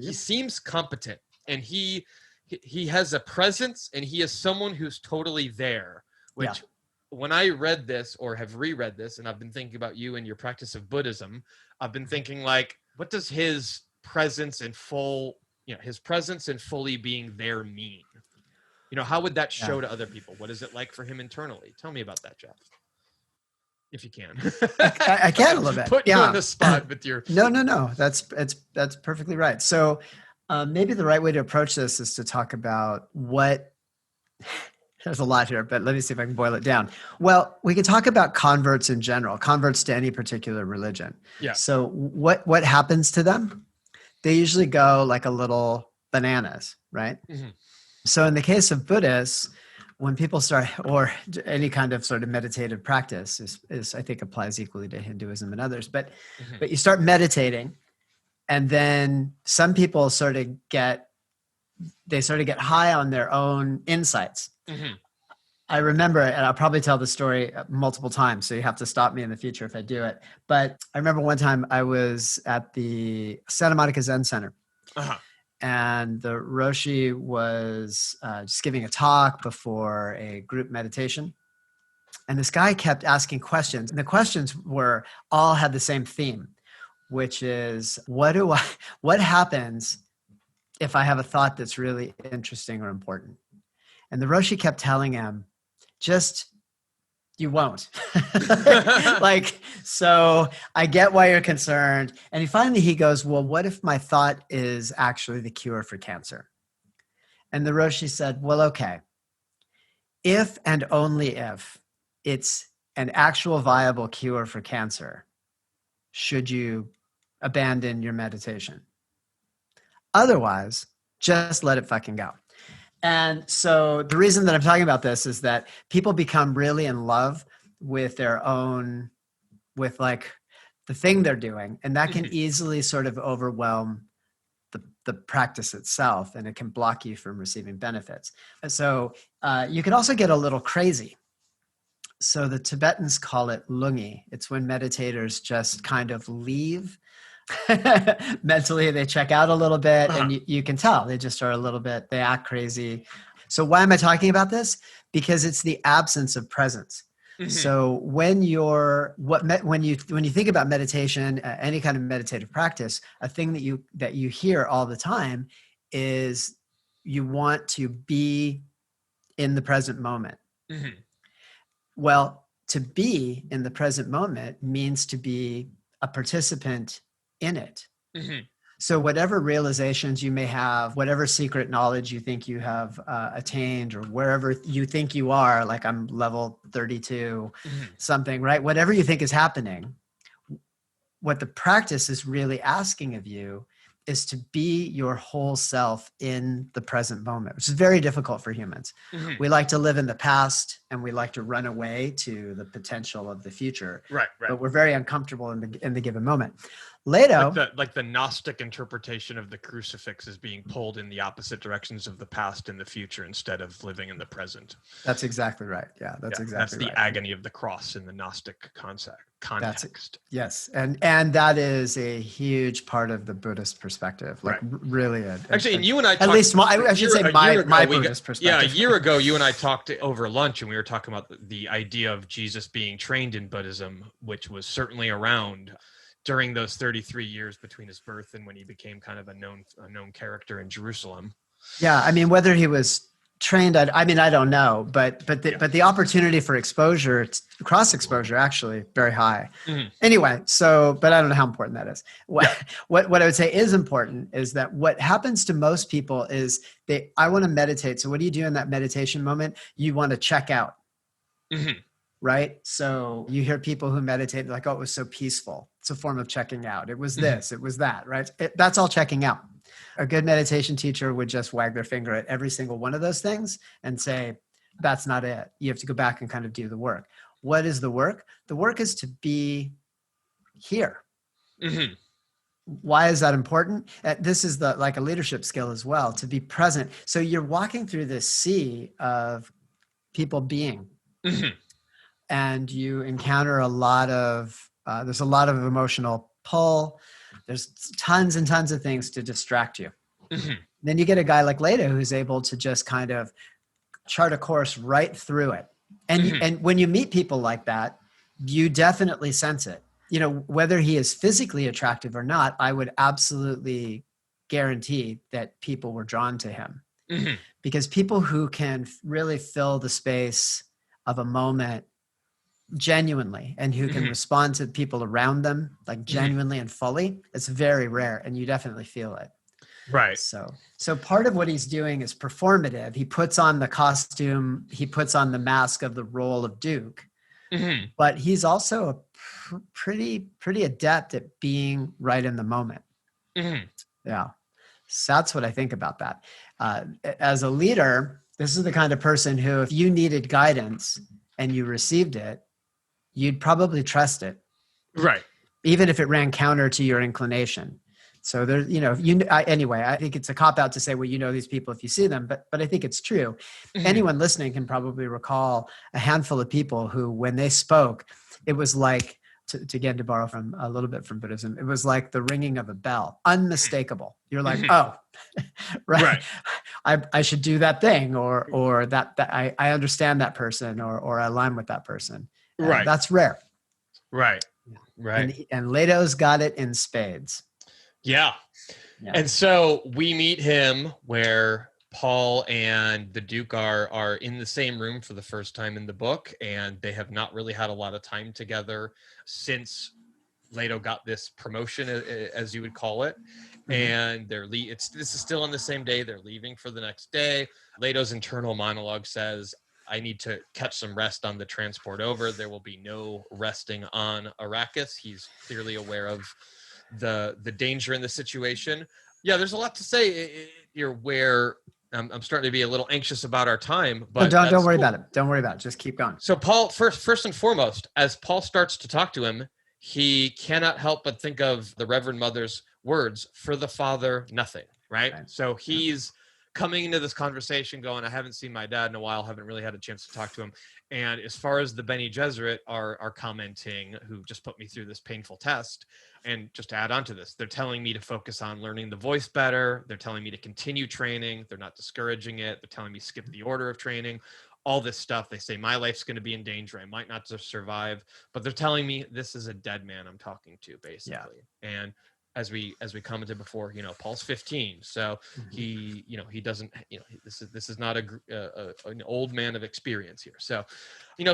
B: he seems competent and he has a presence and he is someone who's totally there, which when I read this or have reread this, and I've been thinking about you and your practice of Buddhism, I've been thinking like, what does his presence and his presence and fully being there mean? How would that show to other people? What is it like for him internally? Tell me about that, Jeff, if you can.
C: I can a little bit.
B: Put you on the spot with your
C: no. That's perfectly right. So maybe the right way to approach this is to talk about what. There's a lot here, but let me see if I can boil it down. Well, we can talk about converts in general, converts to any particular religion.
B: Yeah.
C: So what happens to them? They usually go like a little bananas, right? Mm-hmm. So in the case of Buddhists, when people start, or any kind of sort of meditative practice is I think applies equally to Hinduism and others, but you start meditating and then some people sort of get high on their own insights. Mm-hmm. I remember, and I'll probably tell the story multiple times, so you have to stop me in the future if I do it. But I remember one time I was at the Santa Monica Zen Center, and the Roshi was just giving a talk before a group meditation. And this guy kept asking questions, and the questions all had the same theme, which is, what happens if I have a thought that's really interesting or important? And the Roshi kept telling him, you won't. So I get why you're concerned. And finally he goes, well, what if my thought is actually the cure for cancer? And the Roshi said, well, okay. If and only if it's an actual viable cure for cancer, should you abandon your meditation? Otherwise, just let it fucking go. And so the reason that I'm talking about this is that people become really in love with the thing they're doing. And that can easily sort of overwhelm the practice itself, and it can block you from receiving benefits. So you can also get a little crazy. So the Tibetans call it lungi. It's when meditators just kind of leave. Mentally, they check out a little bit, and you can tell they just are a little bit, they act crazy. So why am I talking about this? Because it's the absence of presence. Mm-hmm. So when you think about meditation, any kind of meditative practice, a thing that you hear all the time is you want to be in the present moment. Mm-hmm. Well, to be in the present moment means to be a participant in it. Mm-hmm. So whatever realizations you may have, whatever secret knowledge you think you have attained, or wherever you think you are, like I'm level 32, something, right? Whatever you think is happening, what the practice is really asking of you is to be your whole self in the present moment, which is very difficult for humans. We like to live in the past and we like to run away to the potential of the future.
B: Right.
C: But we're very uncomfortable in the given moment. Leto,
B: like the Gnostic interpretation of the crucifix is being pulled in the opposite directions of the past and the future instead of living in the present.
C: That's exactly right. Yeah, that's exactly right.
B: That's the agony of the cross in the Gnostic context.
C: Yes, and that is a huge part of the Buddhist perspective. Like really,
B: actually, and you and I
C: at least I should say my Buddhist perspective.
B: Yeah, a year ago, you and I talked over lunch, and we were talking about the idea of Jesus being trained in Buddhism, which was certainly around during those 33 years between his birth and when he became kind of a known character in Jerusalem.
C: Yeah, I mean, whether he was trained, I don't know, but the opportunity for exposure, cross exposure, actually very high. Anyway, but I don't know how important that is. What I would say is important is that what happens to most people is I want to meditate. So what do you do in that meditation moment? You want to check out. Right? So you hear people who meditate like, oh, it was so peaceful. It's a form of checking out. It was this, it was that, right? That's all checking out. A good meditation teacher would just wag their finger at every single one of those things and say, that's not it. You have to go back and kind of do the work. What is the work? The work is to be here. Why is that important? This is like a leadership skill as well, to be present. So you're walking through this sea of people being. And you encounter there's a lot of emotional pull. There's tons and tons of things to distract you. Then you get a guy like Leto who's able to just kind of chart a course right through it. And when you meet people like that, you definitely sense it. You know, whether he is physically attractive or not, I would absolutely guarantee that people were drawn to him. Because people who can really fill the space of a moment genuinely and who can respond to people around them like genuinely and fully, it's very rare, and you definitely feel it.
B: Right.
C: So part of what he's doing is performative. He puts on the costume, he puts on the mask of the role of Duke, but he's also a pretty adept at being right in the moment. Yeah. So that's what I think about that. As a leader, this is the kind of person who, if you needed guidance and you received it, you'd probably trust it.
B: Right.
C: Even if it ran counter to your inclination. So there, anyway, I think it's a cop out to say, well, these people if you see them, but I think it's true. Anyone listening can probably recall a handful of people who, when they spoke, it was like, to borrow from a little bit from Buddhism, it was like the ringing of a bell, unmistakable. You're like, oh, right. I should do that thing, or that I understand that person, or I align with that person. Right. That's rare.
B: Right. Right.
C: And Leto's got it in spades.
B: Yeah. And so we meet him where Paul and the Duke are in the same room for the first time in the book, and they have not really had a lot of time together since Leto got this promotion, as you would call it. And this is still on the same day. They're leaving for the next day. Leto's internal monologue says, I need to catch some rest on the transport over. There will be no resting on Arrakis. He's clearly aware of the danger in the situation. Yeah, there's a lot to say here where I'm starting to be a little anxious about our time. But
C: don't worry about it. Don't worry about it. Just keep going.
B: So Paul, first and foremost, as Paul starts to talk to him, he cannot help but think of the Reverend Mother's words, for the Father, nothing, right? So he's coming into this conversation going, I haven't seen my dad in a while, haven't really had a chance to talk to him. And as far as the Bene Gesserit are commenting, who just put me through this painful test, and just to add on to this, they're telling me to focus on learning the voice better. They're telling me to continue training. They're not discouraging it. They're telling me skip the order of training, all this stuff. They say my life's going to be in danger. I might not just survive, but they're telling me this is a dead man I'm talking to, basically. Yeah. And as we commented before, Paul's 15, so he doesn't, this is not an old man of experience here. So,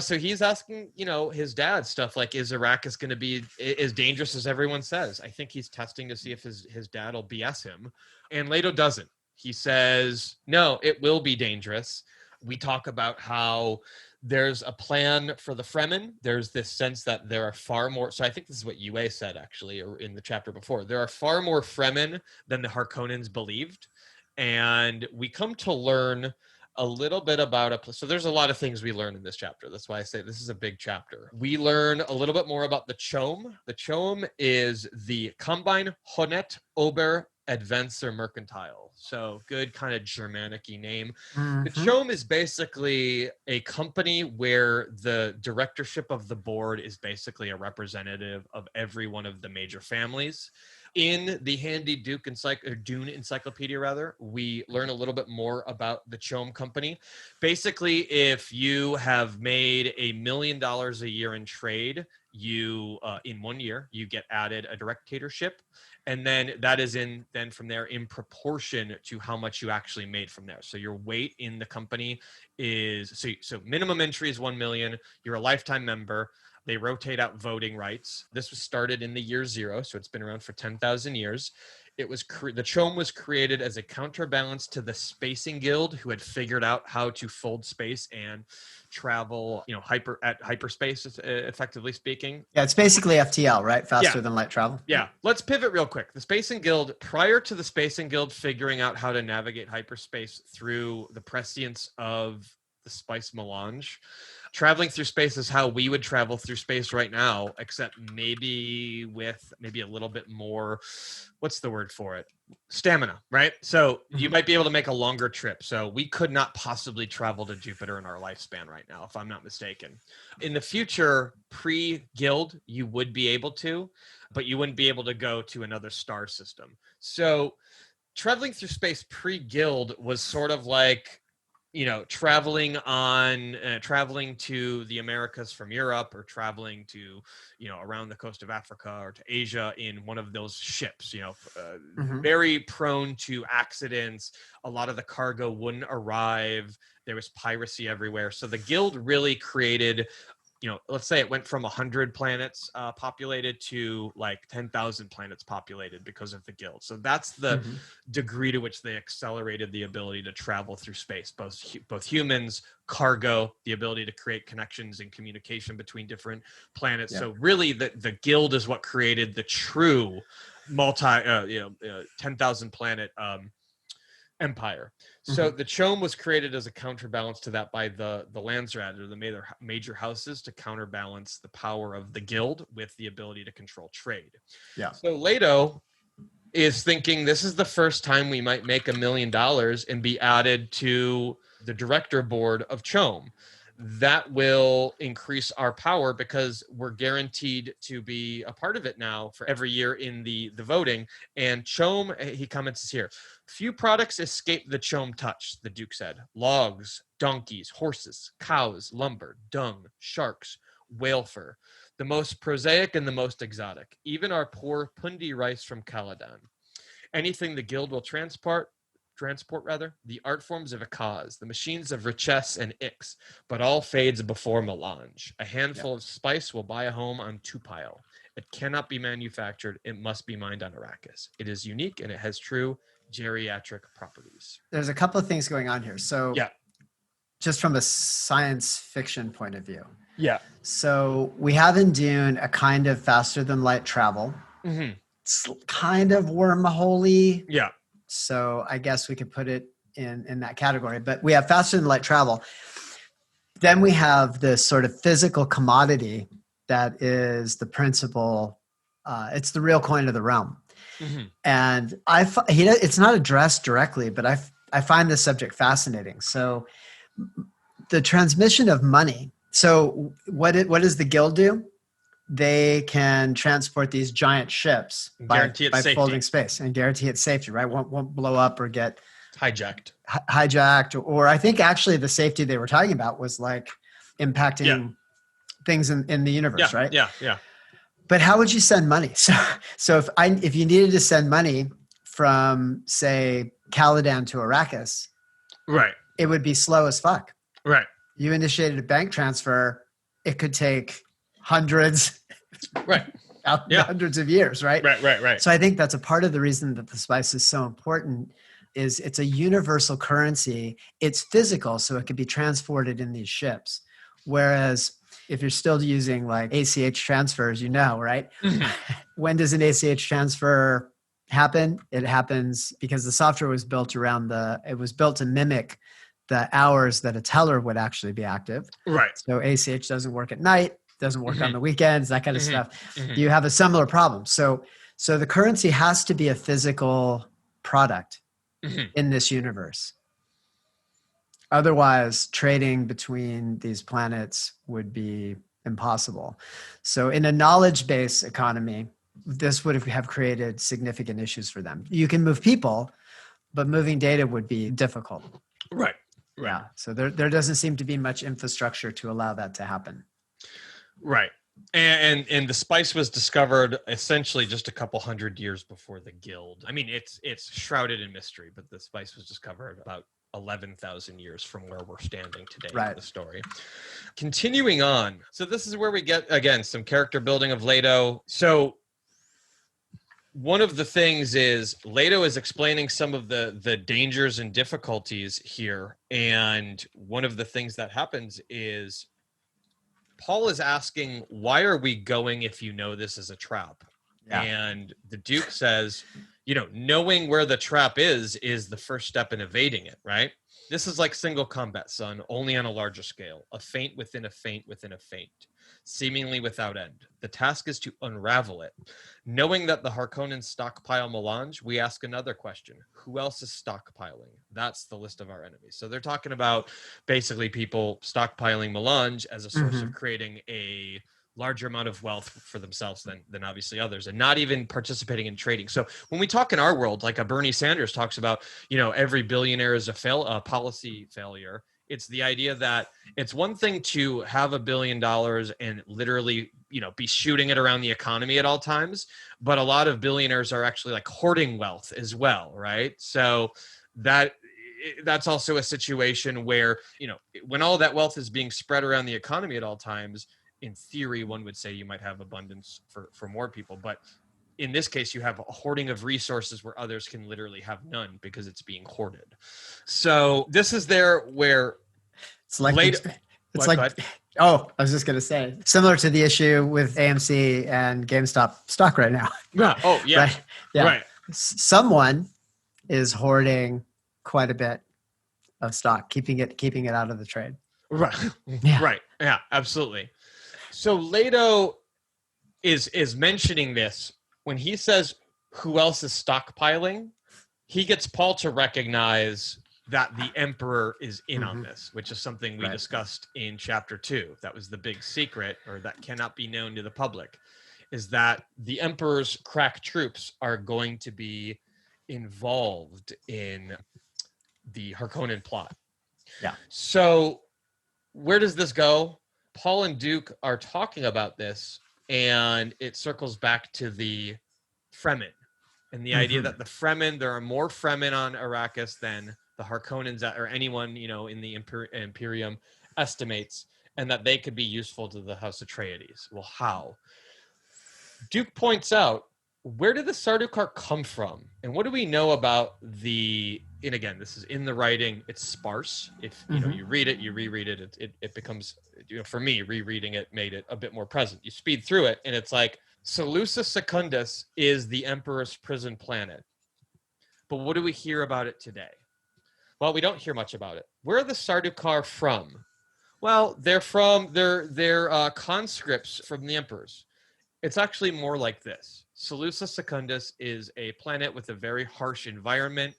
B: so he's asking, his dad stuff like, is Arrakis going to be as dangerous as everyone says? I think he's testing to see if his dad will BS him, and Leto doesn't. He says, no, it will be dangerous. We talk about how there's a plan for the Fremen. There's this sense that there are far more. So I think this is what Yueh said, actually, or in the chapter before. There are far more Fremen than the Harkonnens believed. And we come to learn a little bit about so there's a lot of things we learn in this chapter. That's why I say this is a big chapter. We learn a little bit more about the CHOAM. The CHOAM is the Combine Honet Ober Adventure Mercantile. So good kind of Germanic-y name. The CHOAM is basically a company where the directorship of the board is basically a representative of every one of the major families. In the handy Dune Encyclopedia, we learn a little bit more about the CHOAM company. Basically, if you have made $1 million a year in trade, you in 1 year, you get added a directorship. And then that is then from there in proportion to how much you actually made from there. So your weight in the company is, so minimum entry is 1 million. You're a lifetime member. They rotate out voting rights. This was started in the year 0, so it's been around for 10,000 years. It was the CHOAM was created as a counterbalance to the Spacing Guild, who had figured out how to fold space and travel, hyperspace, effectively speaking.
C: Yeah, it's basically FTL, right? Faster than light travel.
B: Yeah. Let's pivot real quick. The Spacing Guild, prior to the Spacing Guild figuring out how to navigate hyperspace through the prescience of the spice melange, traveling through space is how we would travel through space right now, except maybe with a little bit more, what's the word for it? Stamina, right? So you might be able to make a longer trip. So we could not possibly travel to Jupiter in our lifespan right now, if I'm not mistaken. In the future, pre-Guild, you would be able to, but you wouldn't be able to go to another star system. So traveling through space pre-Guild was sort of like, traveling to the Americas from Europe, or traveling to, around the coast of Africa or to Asia in one of those ships, very prone to accidents. A lot of the cargo wouldn't arrive. There was piracy everywhere. So the Guild really created, let's say it went from 100 planets populated to like 10,000 planets populated because of the Guild. So that's the degree to which they accelerated the ability to travel through space, both humans, cargo, the ability to create connections and communication between different planets. Yeah. So really the Guild is what created the true 10,000 planet empire. So the CHOAM was created as a counterbalance to that by the Landsraad, or the major houses, to counterbalance the power of the Guild with the ability to control trade. Yeah. So Leto is thinking this is the first time we might make $1 million and be added to the director board of CHOAM. That will increase our power because we're guaranteed to be a part of it now for every year in the voting. And CHOAM, he comments here, few products escape the CHOAM touch, the Duke said. Logs, donkeys, horses, cows, lumber, dung, sharks, whale fur. The most prosaic and the most exotic. Even our poor Pundi rice from Caladan. Anything the Guild will transport, the art forms of a cause, the machines of richesse and ix, but all fades before melange. A handful of spice will buy a home on Tupile. It cannot be manufactured. It must be mined on Arrakis. It is unique and it has true geriatric properties.
C: There's a couple of things going on here. So just from a science fiction point of view.
B: Yeah.
C: So we have in Dune a kind of faster than light travel. It's kind of wormhole-y.
B: Yeah.
C: So I guess we could put it in that category. But we have faster than light travel. Then we have this sort of physical commodity that is the principal. It's the real coin of the realm. And it's not addressed directly, but I find this subject fascinating. So the transmission of money. So what does the Guild do? They can transport these giant ships by folding space and guarantee its safety, right? Won't blow up or get hijacked. Or I think actually the safety they were talking about was like impacting things in the universe, right?
B: Yeah.
C: But how would you send money? So if you needed to send money from, say, Caladan to Arrakis,
B: right,
C: it would be slow as fuck.
B: Right.
C: You initiated a bank transfer, it could take hundreds of years, right?
B: Right.
C: So I think that's a part of the reason that the spice is so important is it's a universal currency. It's physical, so it can be transported in these ships. Whereas if you're still using like ACH transfers, right? When does an ACH transfer happen? It happens because the software was built it was built to mimic the hours that a teller would actually be active.
B: Right.
C: So ACH doesn't work at night, doesn't work on the weekends, that kind of stuff.
B: Mhm.
C: You have a similar problem. So the currency has to be a physical product in this universe. Otherwise, trading between these planets would be impossible. So in a knowledge-based economy, this would have created significant issues for them. You can move people, but moving data would be difficult.
B: Right.
C: Yeah. So there doesn't seem to be much infrastructure to allow that to happen.
B: Right. And the spice was discovered essentially just a couple hundred years before the Guild. I mean, it's shrouded in mystery, but the spice was discovered about 11,000 years from where we're standing today in the story. Continuing on. So this is where we get, again, some character building of Leto. So one of the things is Leto is explaining some of the dangers and difficulties here. And one of the things that happens is Paul is asking, why are we going if you know this is a trap? Yeah. And the Duke says, knowing where the trap is the first step in evading it, right? This is like single combat, son, only on a larger scale. A feint within a feint within a feint, seemingly without end. The task is to unravel it. Knowing that the Harkonnens stockpile melange, we ask another question. Who else is stockpiling? That's the list of our enemies. So they're talking about basically people stockpiling melange as a source of creating a larger amount of wealth for themselves than obviously others, and not even participating in trading. So when we talk in our world, like a Bernie Sanders talks about, every billionaire is a policy failure. It's the idea that it's one thing to have $1 billion and literally, be shooting it around the economy at all times. But a lot of billionaires are actually like hoarding wealth as well, right? So that's also a situation where, when all that wealth is being spread around the economy at all times, in theory, one would say you might have abundance for more people. But in this case, you have a hoarding of resources where others can literally have none because it's being hoarded. So this is where
C: it's like I was just going to say, similar to the issue with AMC and GameStop stock right now.
B: Yeah. Oh, yeah.
C: Right. Yeah. Right. Someone is hoarding quite a bit of stock, keeping it out of the trade.
B: Right. Yeah. Right. Yeah, absolutely. So Leto is mentioning this when he says, who else is stockpiling? He gets Paul to recognize that the Emperor is in on this, which is something we discussed in chapter 2. That was the big secret, or that cannot be known to the public, is that the Emperor's crack troops are going to be involved in the Harkonnen plot.
C: Yeah.
B: So where does this go? Paul and Duke are talking about this, and it circles back to the Fremen and the idea that the Fremen, there are more Fremen on Arrakis than the Harkonnens or anyone, in the Imperium estimates, and that they could be useful to the House Atreides. Well, how? Duke points out, where did the Sardaukar come from? And what do we know about and again, this is in the writing, it's sparse. If you read it, you reread it, it becomes, for me, rereading it made it a bit more present. You speed through it, and it's like, Seleucus Secundus is the Emperor's prison planet. But what do we hear about it today? Well, we don't hear much about it. Where are the Sardaukar from? Well, they're conscripts from the Emperors. It's actually more like this. Seleucus Secundus is a planet with a very harsh environment,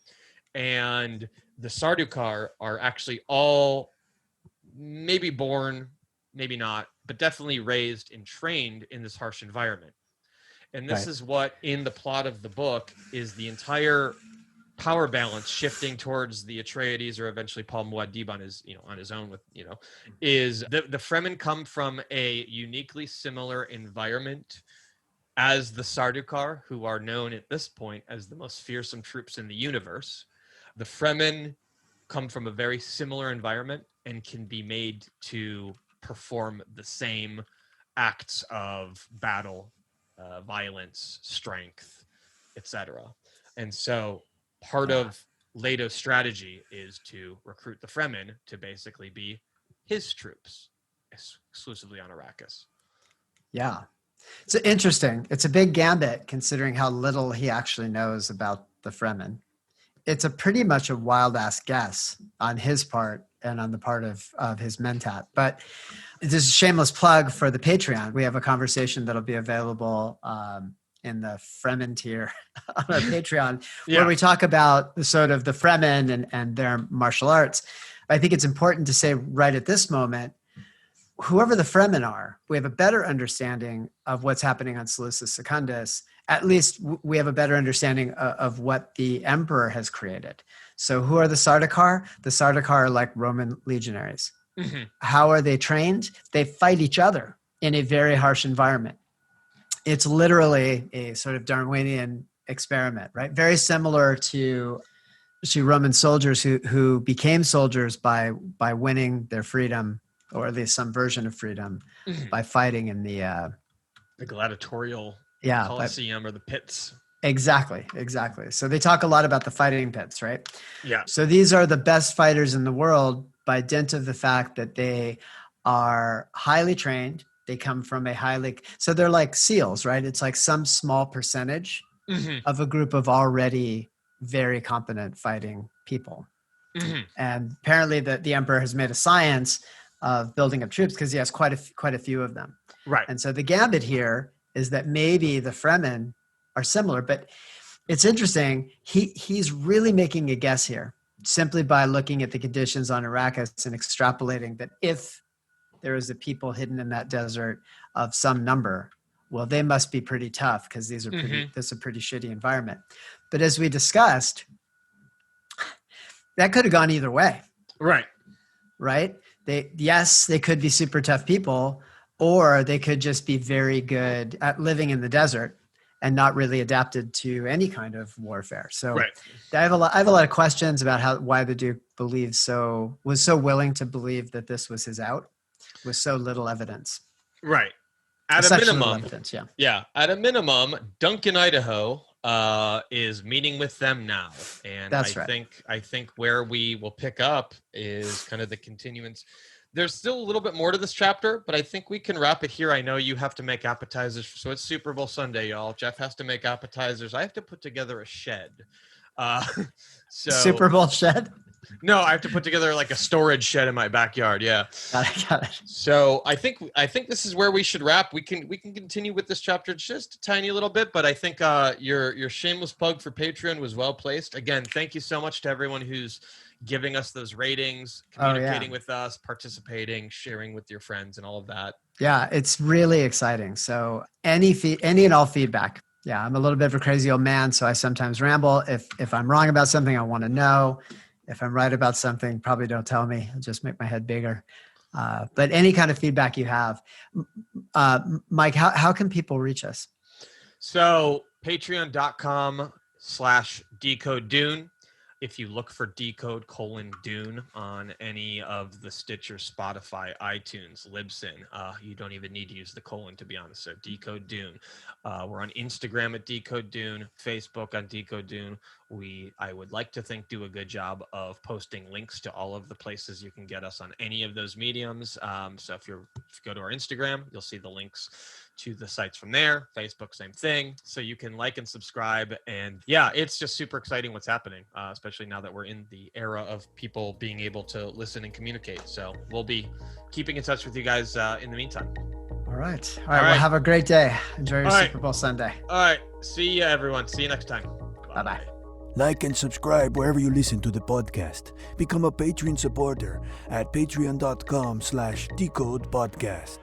B: and the Sardaukar are actually all maybe born, maybe not, but definitely raised and trained in this harsh environment. And this is what, in the plot of the book, is the entire power balance shifting towards the Atreides, or eventually Paul Muad'Dib on his own is the Fremen come from a uniquely similar environment as the Sardaukar, who are known at this point as the most fearsome troops in the universe. The Fremen come from a very similar environment and can be made to perform the same acts of battle, violence, strength, etc. And so part of Leto's strategy is to recruit the Fremen to basically be his troops. exclusively on Arrakis.
C: Yeah. It's interesting. It's a big gambit considering how little he actually knows about the Fremen. It's a pretty much a wild ass guess on his part and on the part of his mentat. But this is a shameless plug for the Patreon. We have a conversation that'll be available in the Fremen tier on our Patreon, where we talk about the sort of the Fremen and their martial arts. I think it's important to say right at this moment, whoever the Fremen are, we have a better understanding of what's happening on Seleucus Secundus. At least we have a better understanding of what the emperor has created. So who are the Sardaukar? The Sardaukar are like Roman legionaries. Mm-hmm. How are they trained? They fight each other in a very harsh environment. It's literally a sort of Darwinian experiment, right? Very similar to Roman soldiers who became soldiers by winning their freedom, or at least some version of freedom, by fighting in the
B: gladiatorial Colosseum or the pits.
C: Exactly. So they talk a lot about the fighting pits, right?
B: Yeah.
C: So these are the best fighters in the world by dint of the fact that they are highly trained. They come from so they're like SEALs, right? It's like some small percentage of a group of already very competent fighting people. Mm-hmm. And apparently the emperor has made a science of building up troops because he has quite a few of them.
B: Right.
C: And so the gambit here is that maybe the Fremen are similar, but it's interesting. He's really making a guess here simply by looking at the conditions on Arrakis and extrapolating that if there is a people hidden in that desert of some number, well, they must be pretty tough because this is a pretty shitty environment. But as we discussed, that could have gone either way. Right? They could be super tough people, or they could just be very good at living in the desert and not really adapted to any kind of warfare. So I have a lot of questions about why the Duke was so willing to believe that this was his out with so little evidence.
B: Right. At a minimum, at a minimum, Duncan, Idaho is meeting with them now. And I think where we will pick up is kind of the continuance. There's still a little bit more to this chapter, but I think we can wrap it here. I know you have to make appetizers. So it's Super Bowl Sunday, y'all. Jeff has to make appetizers. I have to put together a shed.
C: Super Bowl shed?
B: No, I have to put together like a storage shed in my backyard. Yeah.
C: Got it.
B: So I think this is where we should wrap. We can continue with this chapter just a tiny little bit, but I think your shameless plug for Patreon was well placed. Again, thank you so much to everyone who's giving us those ratings, communicating with us, participating, sharing with your friends, and all of that. Yeah, it's really exciting. So any and all feedback. Yeah, I'm a little bit of a crazy old man, so I sometimes ramble. If I'm wrong about something, I want to know. If I'm right about something, probably don't tell me. It'll just make my head bigger. But any kind of feedback you have. Mike, how can people reach us? So patreon.com/Decode Dune. If you look for Decode :Dune on any of the Stitcher, Spotify, iTunes, Libsyn, you don't even need to use the colon, to be honest. So Decode Dune. We're on Instagram at Decode Dune, Facebook on Decode Dune. I would like to think do a good job of posting links to all of the places you can get us on any of those mediums. So if you go to our Instagram, you'll see the links to the sites from there. Facebook, same thing. So you can like and subscribe. And yeah, it's just super exciting what's happening, especially now that we're in the era of people being able to listen and communicate. So we'll be keeping in touch with you guys in the meantime. All right. Well, have a great day. Enjoy your Super Bowl Sunday. All right. See you, everyone. See you next time. Bye-bye.
A: Like and subscribe wherever you listen to the podcast. Become a Patreon supporter at patreon.com/decodepodcast.